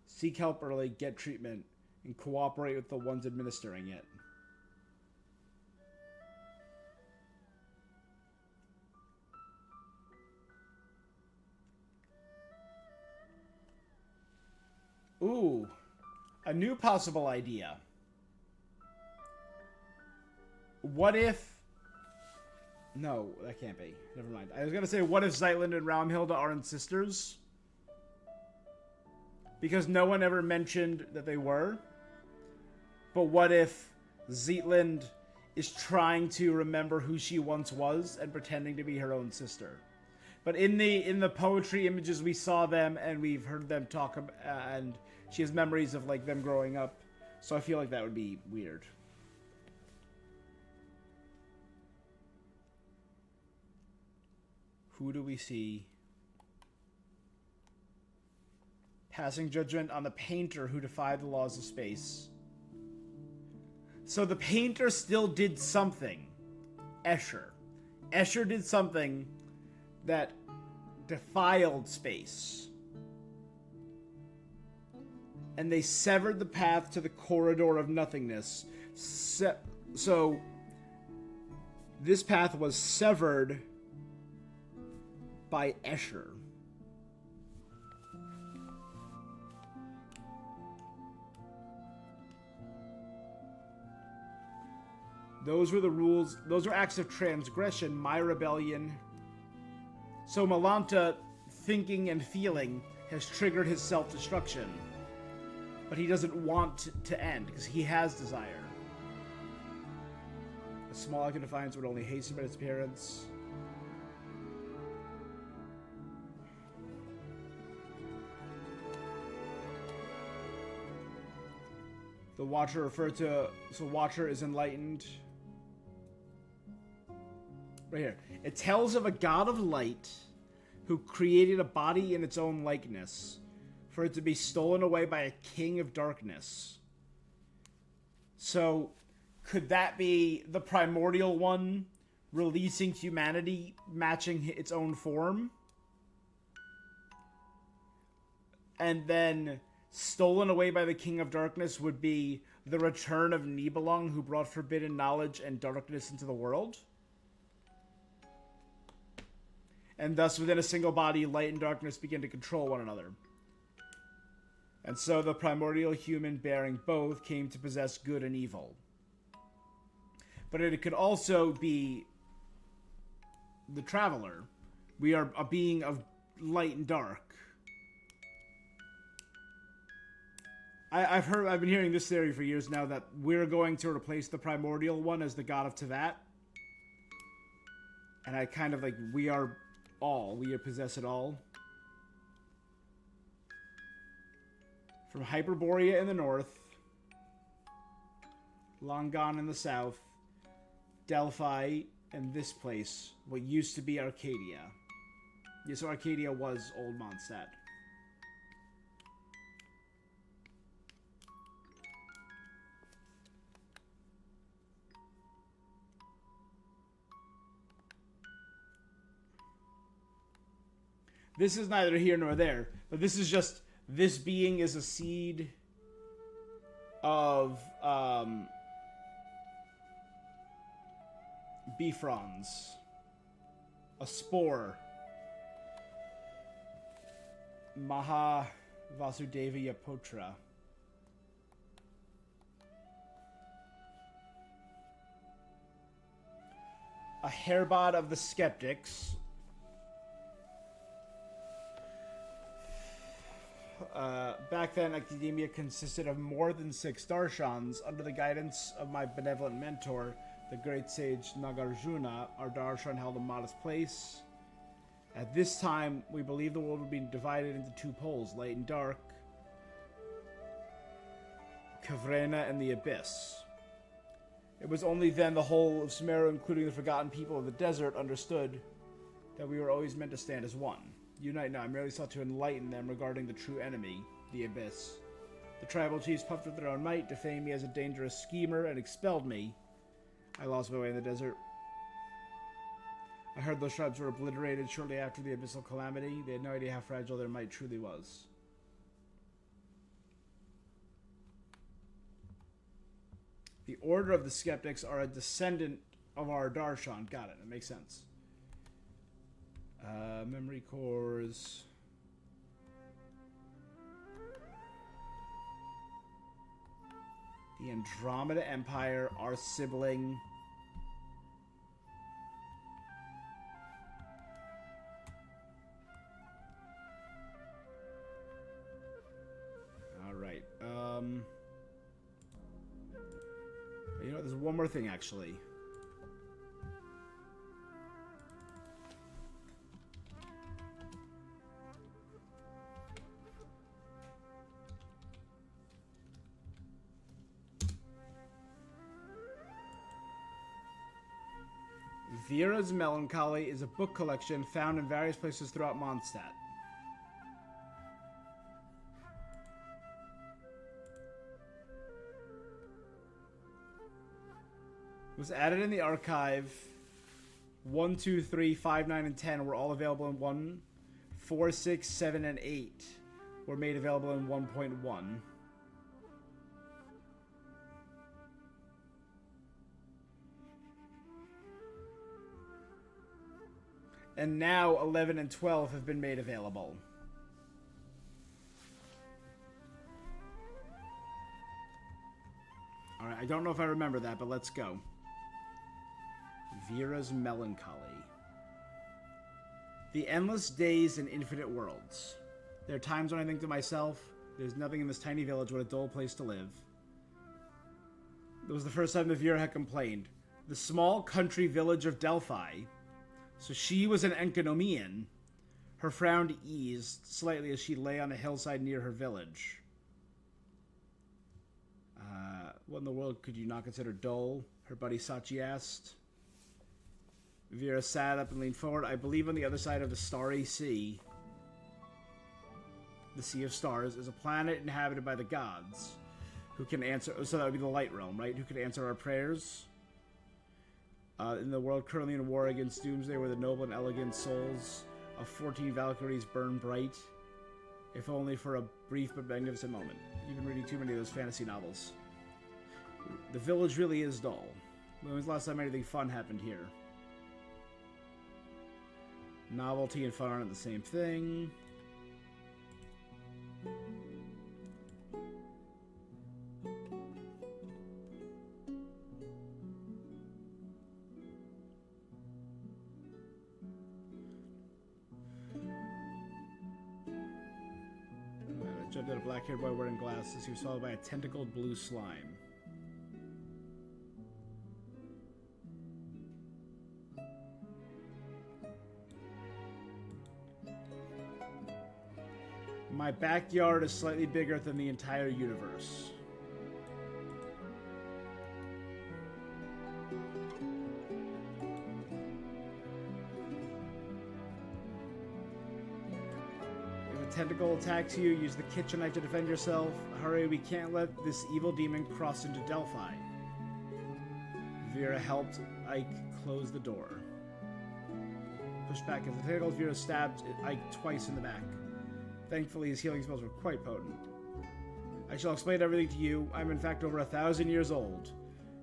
Seek help early, get treatment, and cooperate with the ones administering it. Ooh, a new possible idea. What if... No, that can't be. Never mind. I was going to say, what if Zeitlin and Raumhilda aren't sisters? Because no one ever mentioned that they were. But what if Zeitlin is trying to remember who she once was and pretending to be her own sister? But in the poetry images, we saw them and we've heard them talk, and she has memories of like them growing up. So I feel like that would be weird. Who do we see? Passing judgment on the painter who defied the laws of space. So the painter still did something. Escher. Escher did something that defiled space. And they severed the path to the corridor of nothingness. So this path was severed by Escher. Those were the rules. Those were acts of transgression. My rebellion. So Malanta, thinking and feeling, has triggered his self-destruction. But he doesn't want to end, because he has desire. A small act of defiance would only hasten its appearance. The Watcher referred to... So Watcher is enlightened. Right here. It tells of a god of light who created a body in its own likeness for it to be stolen away by a king of darkness. So, could that be the primordial one releasing humanity, matching its own form? And then stolen away by the king of darkness would be the return of Nibelung, who brought forbidden knowledge and darkness into the world? And thus, within a single body, light and darkness begin to control one another. And so the primordial human bearing both came to possess good and evil. But it could also be the traveler. We are a being of light and dark. I've been hearing this theory for years now that we're going to replace the primordial one as the god of Tevat. And I kind of like, we possess it all. From Hyperborea in the north, long gone in the south, Delphi, and this place, what used to be Arcadia. Yeah, so Arcadia was Old Mondstadt. This is neither here nor there, but this is just, this being is a seed of Bifrons. A spore. Maha Vasudevaya Potra. A hairbod of the skeptics. Back then, academia consisted of more than 6 darshans. Under the guidance of my benevolent mentor, the great sage Nagarjuna, our darshan held a modest place. At this time, we believed the world would be divided into 2 poles, light and dark, Kavrena and the Abyss. It was only then the whole of Sumeru, including the forgotten people of the desert, understood that we were always meant to stand as one. Unite now. I merely sought to enlighten them regarding the true enemy, the Abyss. The tribal chiefs puffed with their own might, defamed me as a dangerous schemer, and expelled me. I lost my way in the desert. I heard those tribes were obliterated shortly after the abyssal calamity. They had no idea how fragile their might truly was. The Order of the Skeptics are a descendant of our darshan. Got it. That makes sense. Memory cores. The Andromeda Empire, our sibling. Alright. You know what? There's one more thing, actually. Vera's Melancholy is a book collection found in various places throughout Mondstadt. It was added in the archive. 1, 2, 3, 5, 9, and 10 were all available in 1. 4, 6, 7, and 8 were made available in 1.1. And now 11 and 12 have been made available. Alright, I don't know if I remember that, but let's go. Vera's Melancholy. The endless days and infinite worlds. There are times when I think to myself, there's nothing in this tiny village but a dull place to live. It was the first time that Vera had complained. The small country village of Delphi. So she was an Enkonomian. Her frown eased slightly as she lay on a hillside near her village. What in the world could you not consider dull? Her buddy Sachi asked. Vera sat up and leaned forward. I believe on the other side of the starry sea, the Sea of Stars, is a planet inhabited by the gods who can answer... So that would be the light realm, right? Who can answer our prayers. In the world currently in war against Doomsday, where the noble and elegant souls of 14 Valkyries burn bright, if only for a brief but magnificent moment. You've been reading too many of those fantasy novels. The village really is dull. When was the last time anything fun happened here? Novelty and fun aren't the same thing. jumped at a black-haired boy wearing glasses. He was followed by a tentacled blue slime. My backyard is slightly bigger than the entire universe. Tentacle attacks you, use the kitchen knife to defend yourself. Hurry, we can't let this evil demon cross into Delphi. Vera helped Ike close the door. Pushed back as the tentacle, Vera stabbed Ike twice in the back. Thankfully, his healing spells were quite potent. I shall explain everything to you. I'm in fact over 1,000 years old,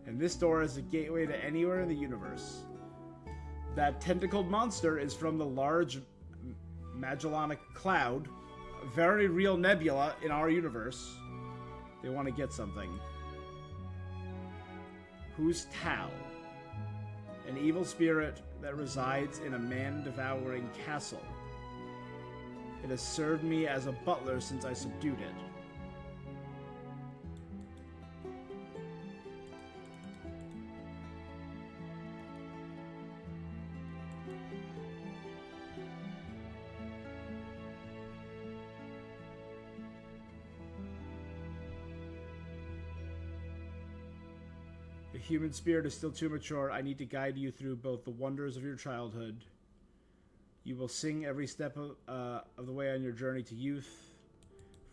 and this door is the gateway to anywhere in the universe. That tentacled monster is from the large Magellanic Cloud, a very real nebula in our universe. They want to get something. Who's Tal? An evil spirit that resides in a man-devouring castle. It has served me as a butler since I subdued it. The human spirit is still too mature. I need to guide you through both the wonders of your childhood. You will sing every step of the way on your journey to youth.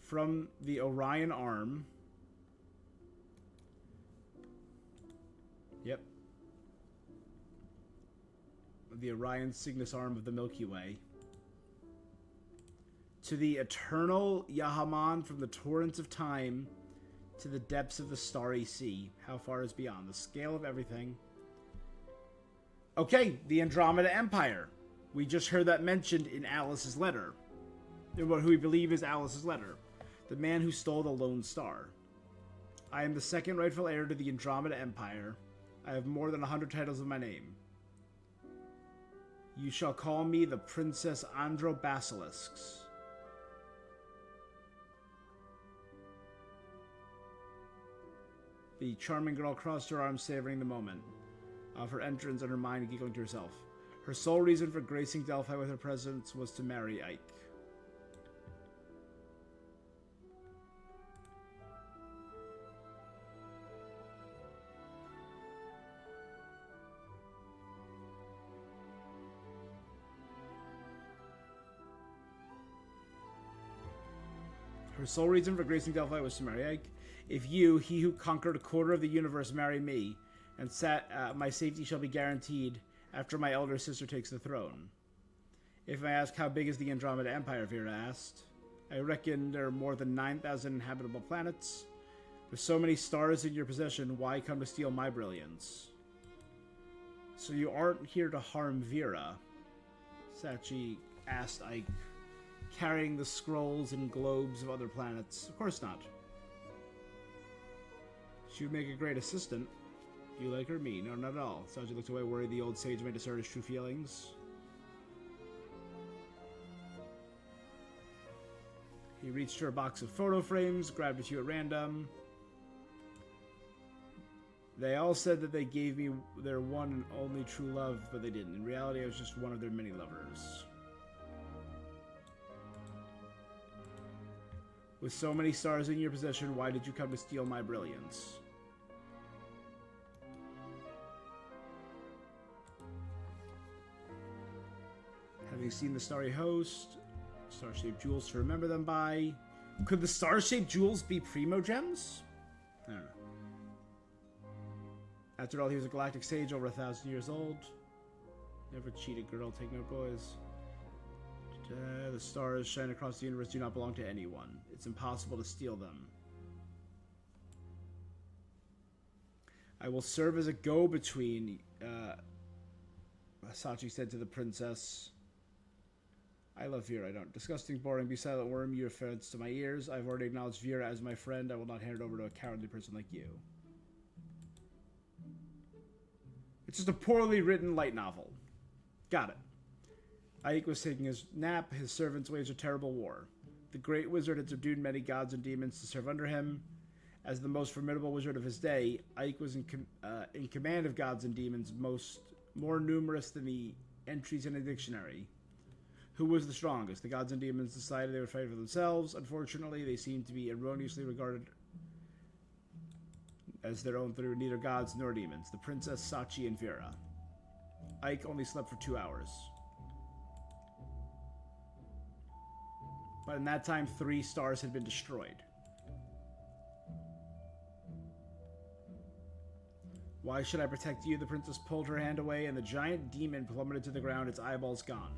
From the Orion Arm. Yep. The Orion Cygnus Arm of the Milky Way. To the eternal Yahaman from the torrents of time. To the depths of the starry sea. How far is beyond? The scale of everything. Okay, the Andromeda Empire. We just heard that mentioned in Alice's letter. In what we believe is Alice's letter. The man who stole the Lone Star. I am the second rightful heir to the Andromeda Empire. I have more than 100 titles of my name. You shall call me the Princess Andro Basilisks. The charming girl crossed her arms, savoring the moment of her entrance and her mind giggling to herself. Her sole reason for gracing Delphi with her presence was to marry Ike. Her sole reason for gracing Delphi was to marry Ike. If you, he who conquered a quarter of the universe, marry me, and my safety shall be guaranteed after my elder sister takes the throne. If I ask how big is the Andromeda Empire, Vera asked. I reckon there are more than 9,000 inhabitable planets. With so many stars in your possession, why come to steal my brilliance? So you aren't here to harm Vera? Sachi asked Ike, carrying the scrolls and globes of other planets. Of course not. She would make a great assistant. You like her? Me? No, not at all. Sachi looked away, worried the old sage may discern his true feelings. He reached for a box of photo frames, grabbed a few at random. They all said that they gave me their one and only true love, but they didn't. In reality, I was just one of their many lovers. With so many stars in your possession, why did you come to steal my brilliance? Have you seen the Starry Host? Star-shaped jewels to remember them by. Could the star-shaped jewels be Primogems? I don't know. After all, he was a galactic sage over 1,000 years old. Never cheated, girl. Take note, boys. The stars shine across the universe do not belong to anyone. It's impossible to steal them. I will serve as a go-between, Sachi said to the princess. I love Vera, I don't. Disgusting, boring, be silent worm, you offense to my ears. I've already acknowledged Vera as my friend. I will not hand it over to a cowardly person like you. It's just a poorly written light novel. Got it. Ike was taking his nap. His servants waged a terrible war. The great wizard had subdued many gods and demons to serve under him. As the most formidable wizard of his day, Ike was in command of gods and demons, more numerous than the entries in a dictionary. Who was the strongest? The gods and demons decided they would fight for themselves. Unfortunately, they seemed to be erroneously regarded as their own through neither gods nor demons. The princess, Sachi, and Vera. Ike only slept for 2 hours. But in that time, 3 stars had been destroyed. Why should I protect you? The princess pulled her hand away, and the giant demon plummeted to the ground, its eyeballs gone.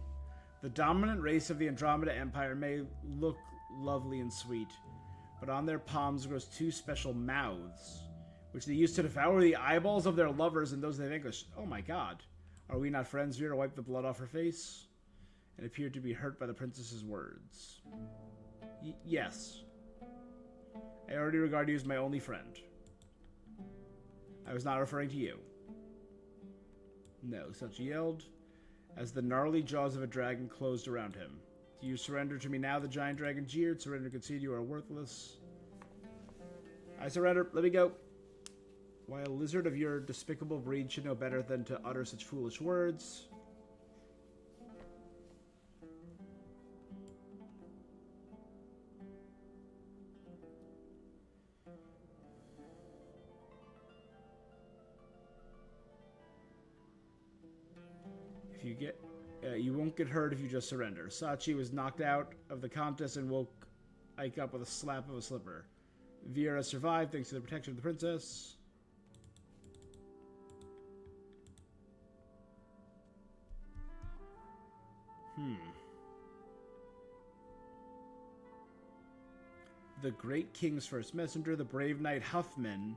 The dominant race of the Andromeda Empire may look lovely and sweet, but on their palms grows 2 special mouths, which they use to devour the eyeballs of their lovers and those they vanquish. Oh my god. Are we not friends? Vera wiped the blood off her face and appeared to be hurt by the princess's words. Yes. I already regard you as my only friend. I was not referring to you. No, Sachi yelled, as the gnarly jaws of a dragon closed around him. Do you surrender to me now? The giant dragon jeered. Surrender, concede, you are worthless. I surrender. Let me go. Why, a lizard of your despicable breed should know better than to utter such foolish words. If you get... you won't get hurt if you just surrender. Sachi was knocked out of the contest and woke Ike up with a slap of a slipper. Vera survived thanks to the protection of the princess. The great king's first messenger, the brave knight Huffman,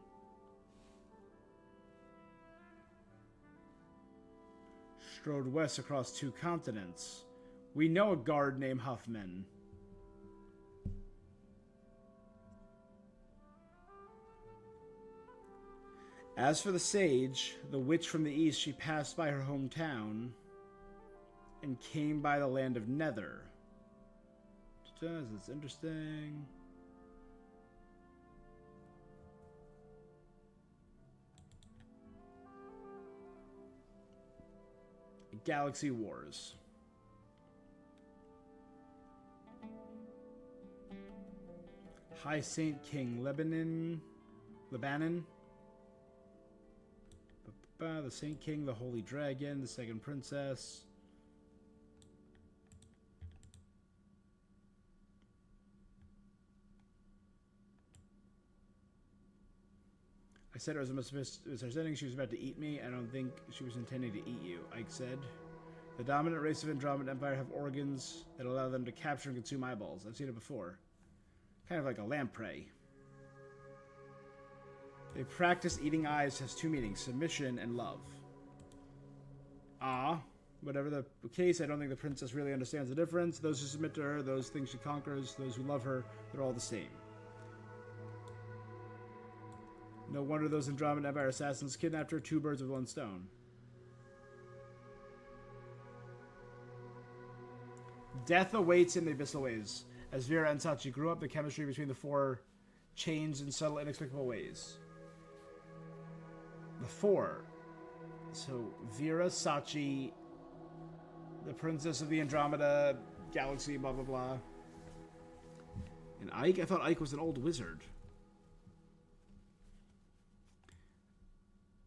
strode west across 2 continents. We know a guard named Huffman. As for the sage, the witch from the east, she passed by her hometown and came by the land of Nether. That's interesting. Galaxy Wars. High Saint King Lebanon. The Saint King, the Holy Dragon, the Second Princess. I said it was a misunderstanding. She was about to eat me. I don't think she was intending to eat you, Ike said. The dominant race of Andromeda Empire have organs that allow them to capture and consume eyeballs. I've seen it before. Kind of like a lamprey. They practice eating eyes has 2 meanings, submission and love. Whatever the case, I don't think the princess really understands the difference. Those who submit to her, those things she conquers, those who love her, they're all the same. No wonder those Andromeda Empire assassins kidnapped her. 2 birds with 1 stone. Death awaits in the abyssal ways. As Vera and Sachi grew up, the chemistry between the 4 changed in subtle, inexplicable ways. The 4. So, Vera, Sachi, the princess of the Andromeda galaxy, blah, blah, blah. And Ike? I thought Ike was an old wizard.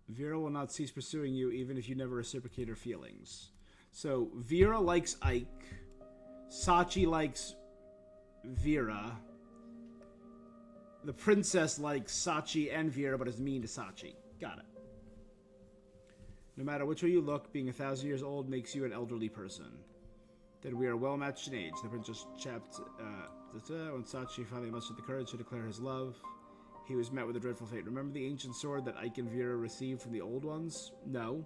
Vera will not cease pursuing you even if you never reciprocate her feelings. So, Vera likes Ike. Sachi likes Vera. The princess likes Sachi and Vera, but is mean to Sachi. Got it. No matter which way you look, being 1,000 years old makes you an elderly person. Then we are well matched in age. The princess chapped when Sachi finally mustered the courage to declare his love. He was met with a dreadful fate. Remember the ancient sword that Ike and Vera received from the old ones? No.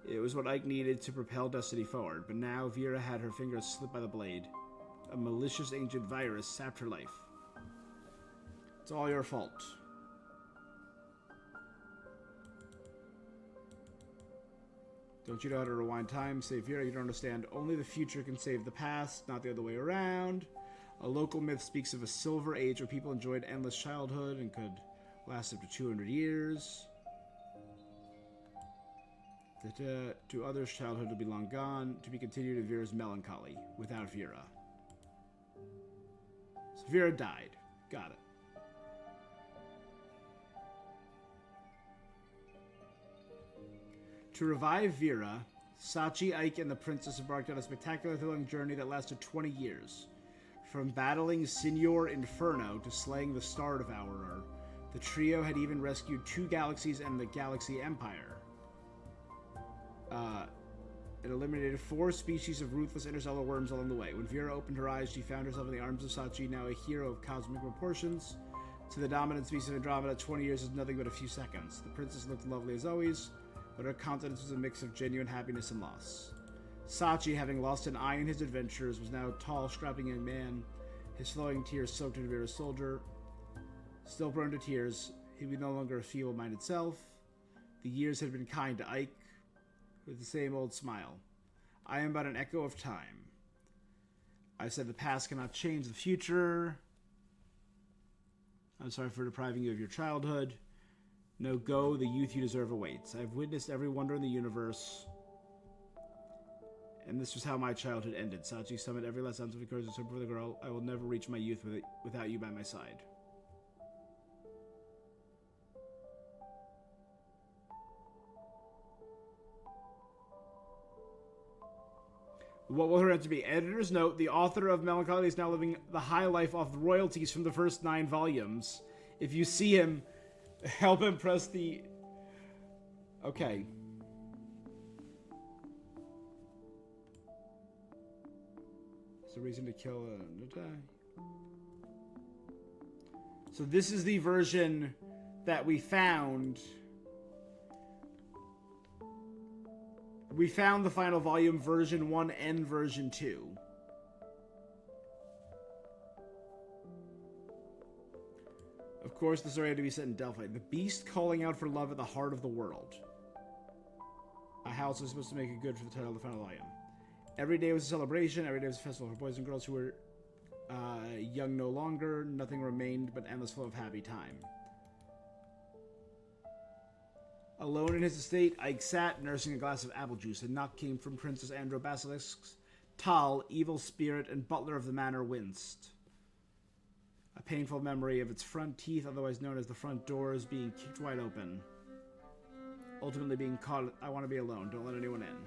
It was what Ike needed to propel destiny forward, but now Vera had her fingers slipped by the blade. A malicious ancient virus sapped her life. It's all your fault. Don't you know how to rewind time? Save Vera, you don't understand. Only the future can save the past, not the other way around. A local myth speaks of a silver age where people enjoyed endless childhood and could last up to 200 years. To others, childhood will be long gone. To be continued in Vera's melancholy, without Vera. So Vera died. Got it. To revive Vera, Sachi, Ike, and the princess embarked on a spectacular thrilling journey that lasted 20 years. From battling Signor Inferno to slaying the Star Devourer, the trio had even rescued 2 galaxies and the Galaxy Empire. It eliminated 4 species of ruthless interstellar worms along the way. When Vera opened her eyes, she found herself in the arms of Sachi, now a hero of cosmic proportions. To the dominant species of Andromeda, 20 years is nothing but a few seconds. The princess looked lovely as always, but her countenance was a mix of genuine happiness and loss. Sachi, having lost an eye in his adventures, was now a tall, strapping young man. His flowing tears soaked into Vera's shoulder. Still prone to tears, he was no longer a feeble-minded self. The years had been kind to Ike, with the same old smile. I am but an echo of time. I said the past cannot change the future. I'm sorry for depriving you of your childhood. No, go, the youth you deserve awaits. I've witnessed every wonder in the universe. And this was how my childhood ended. Sachi summoned every last ounce of encouragement for the girl. I will never reach my youth without you by my side. What will her answer be? Editor's note, the author of Melancholy is now living the high life off the royalties from the first 9 volumes. If you see him, help him press the... Okay. It's a reason to kill a... So this is the version that we found... We found the final volume, version 1 and version 2. Of course, the story had to be set in Delphi. The beast calling out for love at the heart of the world. A house was supposed to make it good for the title of the final volume. Every day was a celebration. Every day was a festival for boys and girls who were young no longer. Nothing remained but endless flow of happy time. Alone in his estate, Ike sat, nursing a glass of apple juice. A knock came from Princess Andro Basilisk's. Tal, evil spirit and butler of the manor, winced. A painful memory of its front teeth, otherwise known as the front doors, being kicked wide open. Ultimately being caught, I want to be alone, don't let anyone in.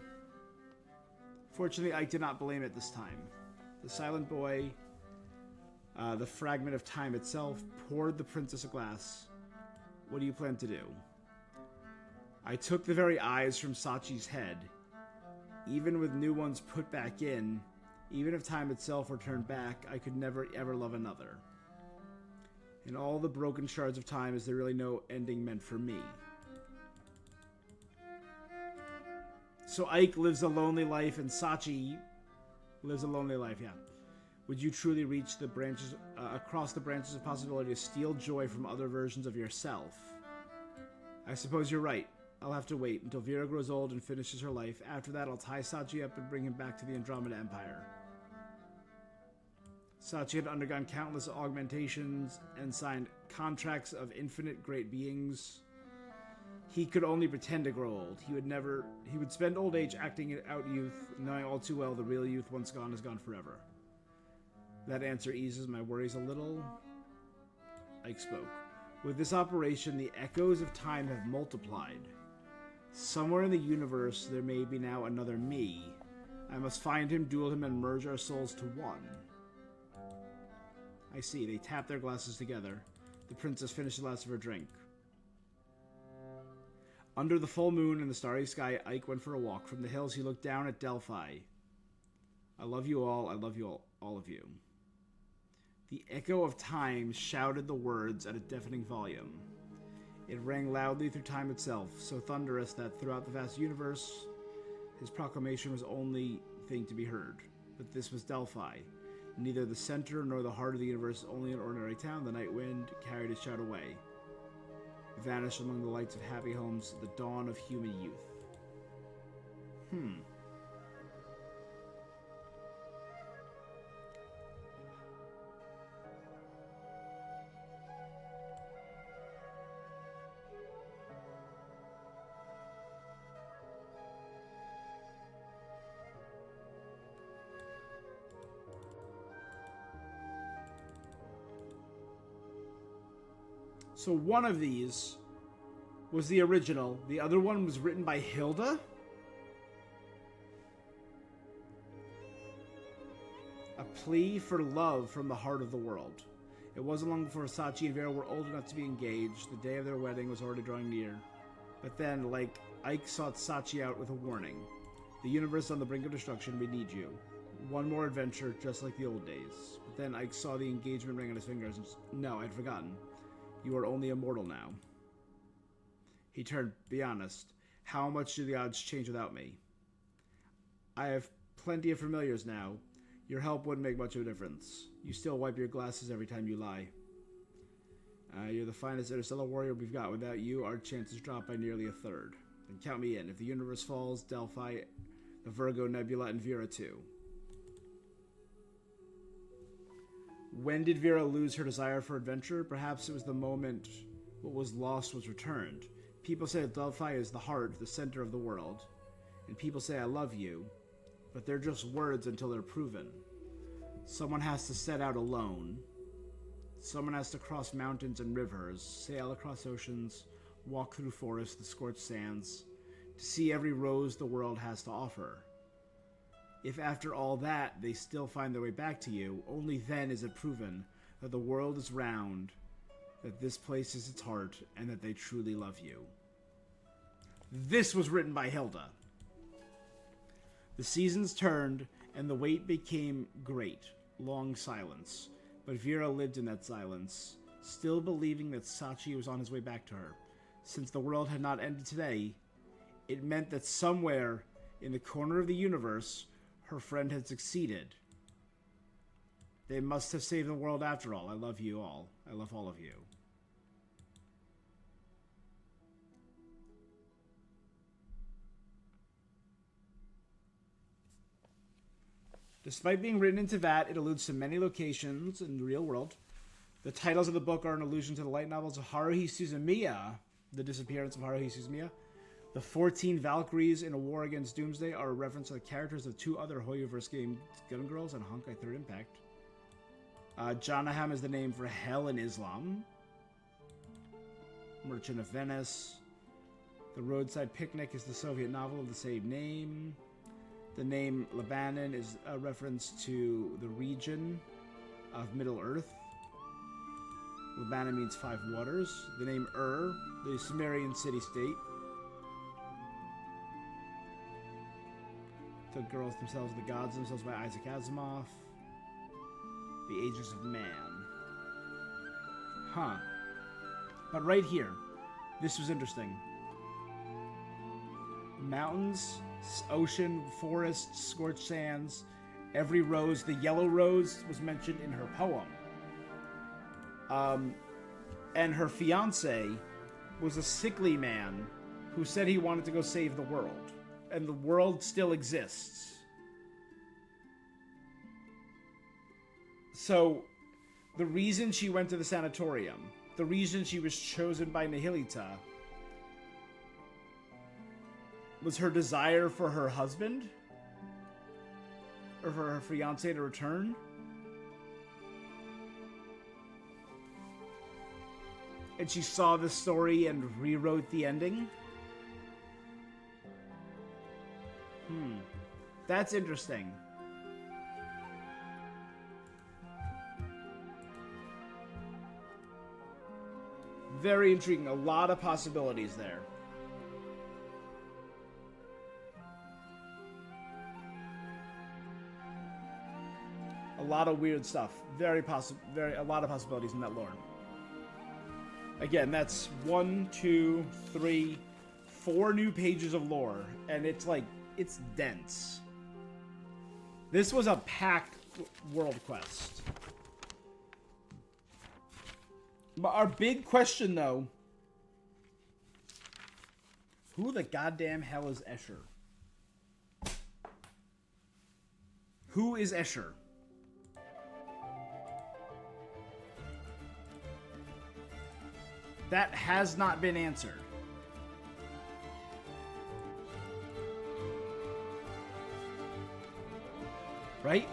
Fortunately, Ike did not blame it this time. The silent boy, the fragment of time itself, poured the princess a glass. What do you plan to do? I took the very eyes from Sachi's head. Even with new ones put back in, even if time itself were turned back, I could never ever love another. In all the broken shards of time, is there really no ending meant for me? So Ike lives a lonely life, and Sachi lives a lonely life, yeah. Would you truly reach the branches, across the branches of possibility to steal joy from other versions of yourself? I suppose you're right. I'll have to wait until Vera grows old and finishes her life. After that, I'll tie Sachi up and bring him back to the Andromeda Empire. Sachi had undergone countless augmentations and signed contracts of infinite great beings. He could only pretend to grow old. He would spend old age acting out youth, knowing all too well the real youth once gone is gone forever. That answer eases my worries a little. Ike spoke. With this operation, the echoes of time have multiplied. Somewhere in the universe, there may be now another me. I must find him, duel him, and merge our souls to one. I see. They tap their glasses together. The princess finished the last of her drink. Under the full moon and the starry sky, Ike went for a walk. From the hills, he looked down at Delphi. I love you all. I love you all of you. The echo of time shouted the words at a deafening volume. It rang loudly through time itself, so thunderous that throughout the vast universe, his proclamation was the only thing to be heard. But this was Delphi. Neither the center nor the heart of the universe, only an ordinary town. The night wind carried his shout away. Vanished among the lights of happy homes, the dawn of human youth. Hmm. So one of these was the original. The other one was written by Hilda? A plea for love from the heart of the world. It wasn't long before Sachi and Vera were old enough to be engaged. The day of their wedding was already drawing near. But then, like, Ike sought Sachi out with a warning. The universe is on the brink of destruction. We need you. One more adventure, just like the old days. But then Ike saw the engagement ring on his fingers and no, I'd forgotten. You are only a mortal now. He turned, be honest. How much do the odds change without me? I have plenty of familiars now. Your help wouldn't make much of a difference. You still wipe your glasses every time you lie. You're the finest interstellar warrior we've got. Without you, our chances drop by nearly a third. Then count me in. If the universe falls, Delphi, the Virgo Nebula, and Vera too. When did Vera lose her desire for adventure? Perhaps it was the moment what was lost was returned. People say that Delphi is the heart, the center of the world. And people say I love you. But they're just words until they're proven. Someone has to set out alone. Someone has to cross mountains and rivers, sail across oceans, walk through forests, the scorched sands, to see every rose the world has to offer. If after all that they still find their way back to you, only then is it proven that the world is round, that this place is its heart, and that they truly love you. This was written by Hilda. The seasons turned, and the wait became great. Long silence. But Vera lived in that silence, still believing that Sachi was on his way back to her. Since the world had not ended today, it meant that somewhere in the corner of the universe, her friend had succeeded. They must have saved the world after all. I love you all. I love all of you. Despite being written into Vat, it alludes to many locations in the real world. The titles of the book are an allusion to the light novels of Haruhi Suzumiya, The Disappearance of Haruhi Suzumiya. The 14 Valkyries in a War Against Doomsday are a reference to the characters of two other Hoyoverse games, Gun Girls and Honkai Third Impact. Janaham is the name for Hell in Islam. Merchant of Venice. The Roadside Picnic is the Soviet novel of the same name. The name Lebanon is a reference to the region of Middle Earth. Lebanon means 5 waters. The name the Sumerian city-state. The girls themselves, the gods themselves by Isaac Asimov. The Ages of Man. Huh. But right here, this was interesting. Mountains, ocean, forest, scorched sands, every rose. The yellow rose was mentioned in her poem. And her fiancé was a sickly man who said he wanted to go save the world. And the world still exists. So, the reason she went to the sanatorium, the reason she was chosen by Nihilita, was her desire for her husband? Or for her fiancé to return? And she saw the story and rewrote the ending? That's interesting. Very intriguing. A lot of possibilities there. A lot of weird stuff. A lot of possibilities in that lore. Again, that's 1, 2, 3, 4 new pages of lore, and it's like, it's dense. This was a packed world quest. But our big question, though, who the goddamn hell is Escher? Who is Escher? That has not been answered. Right?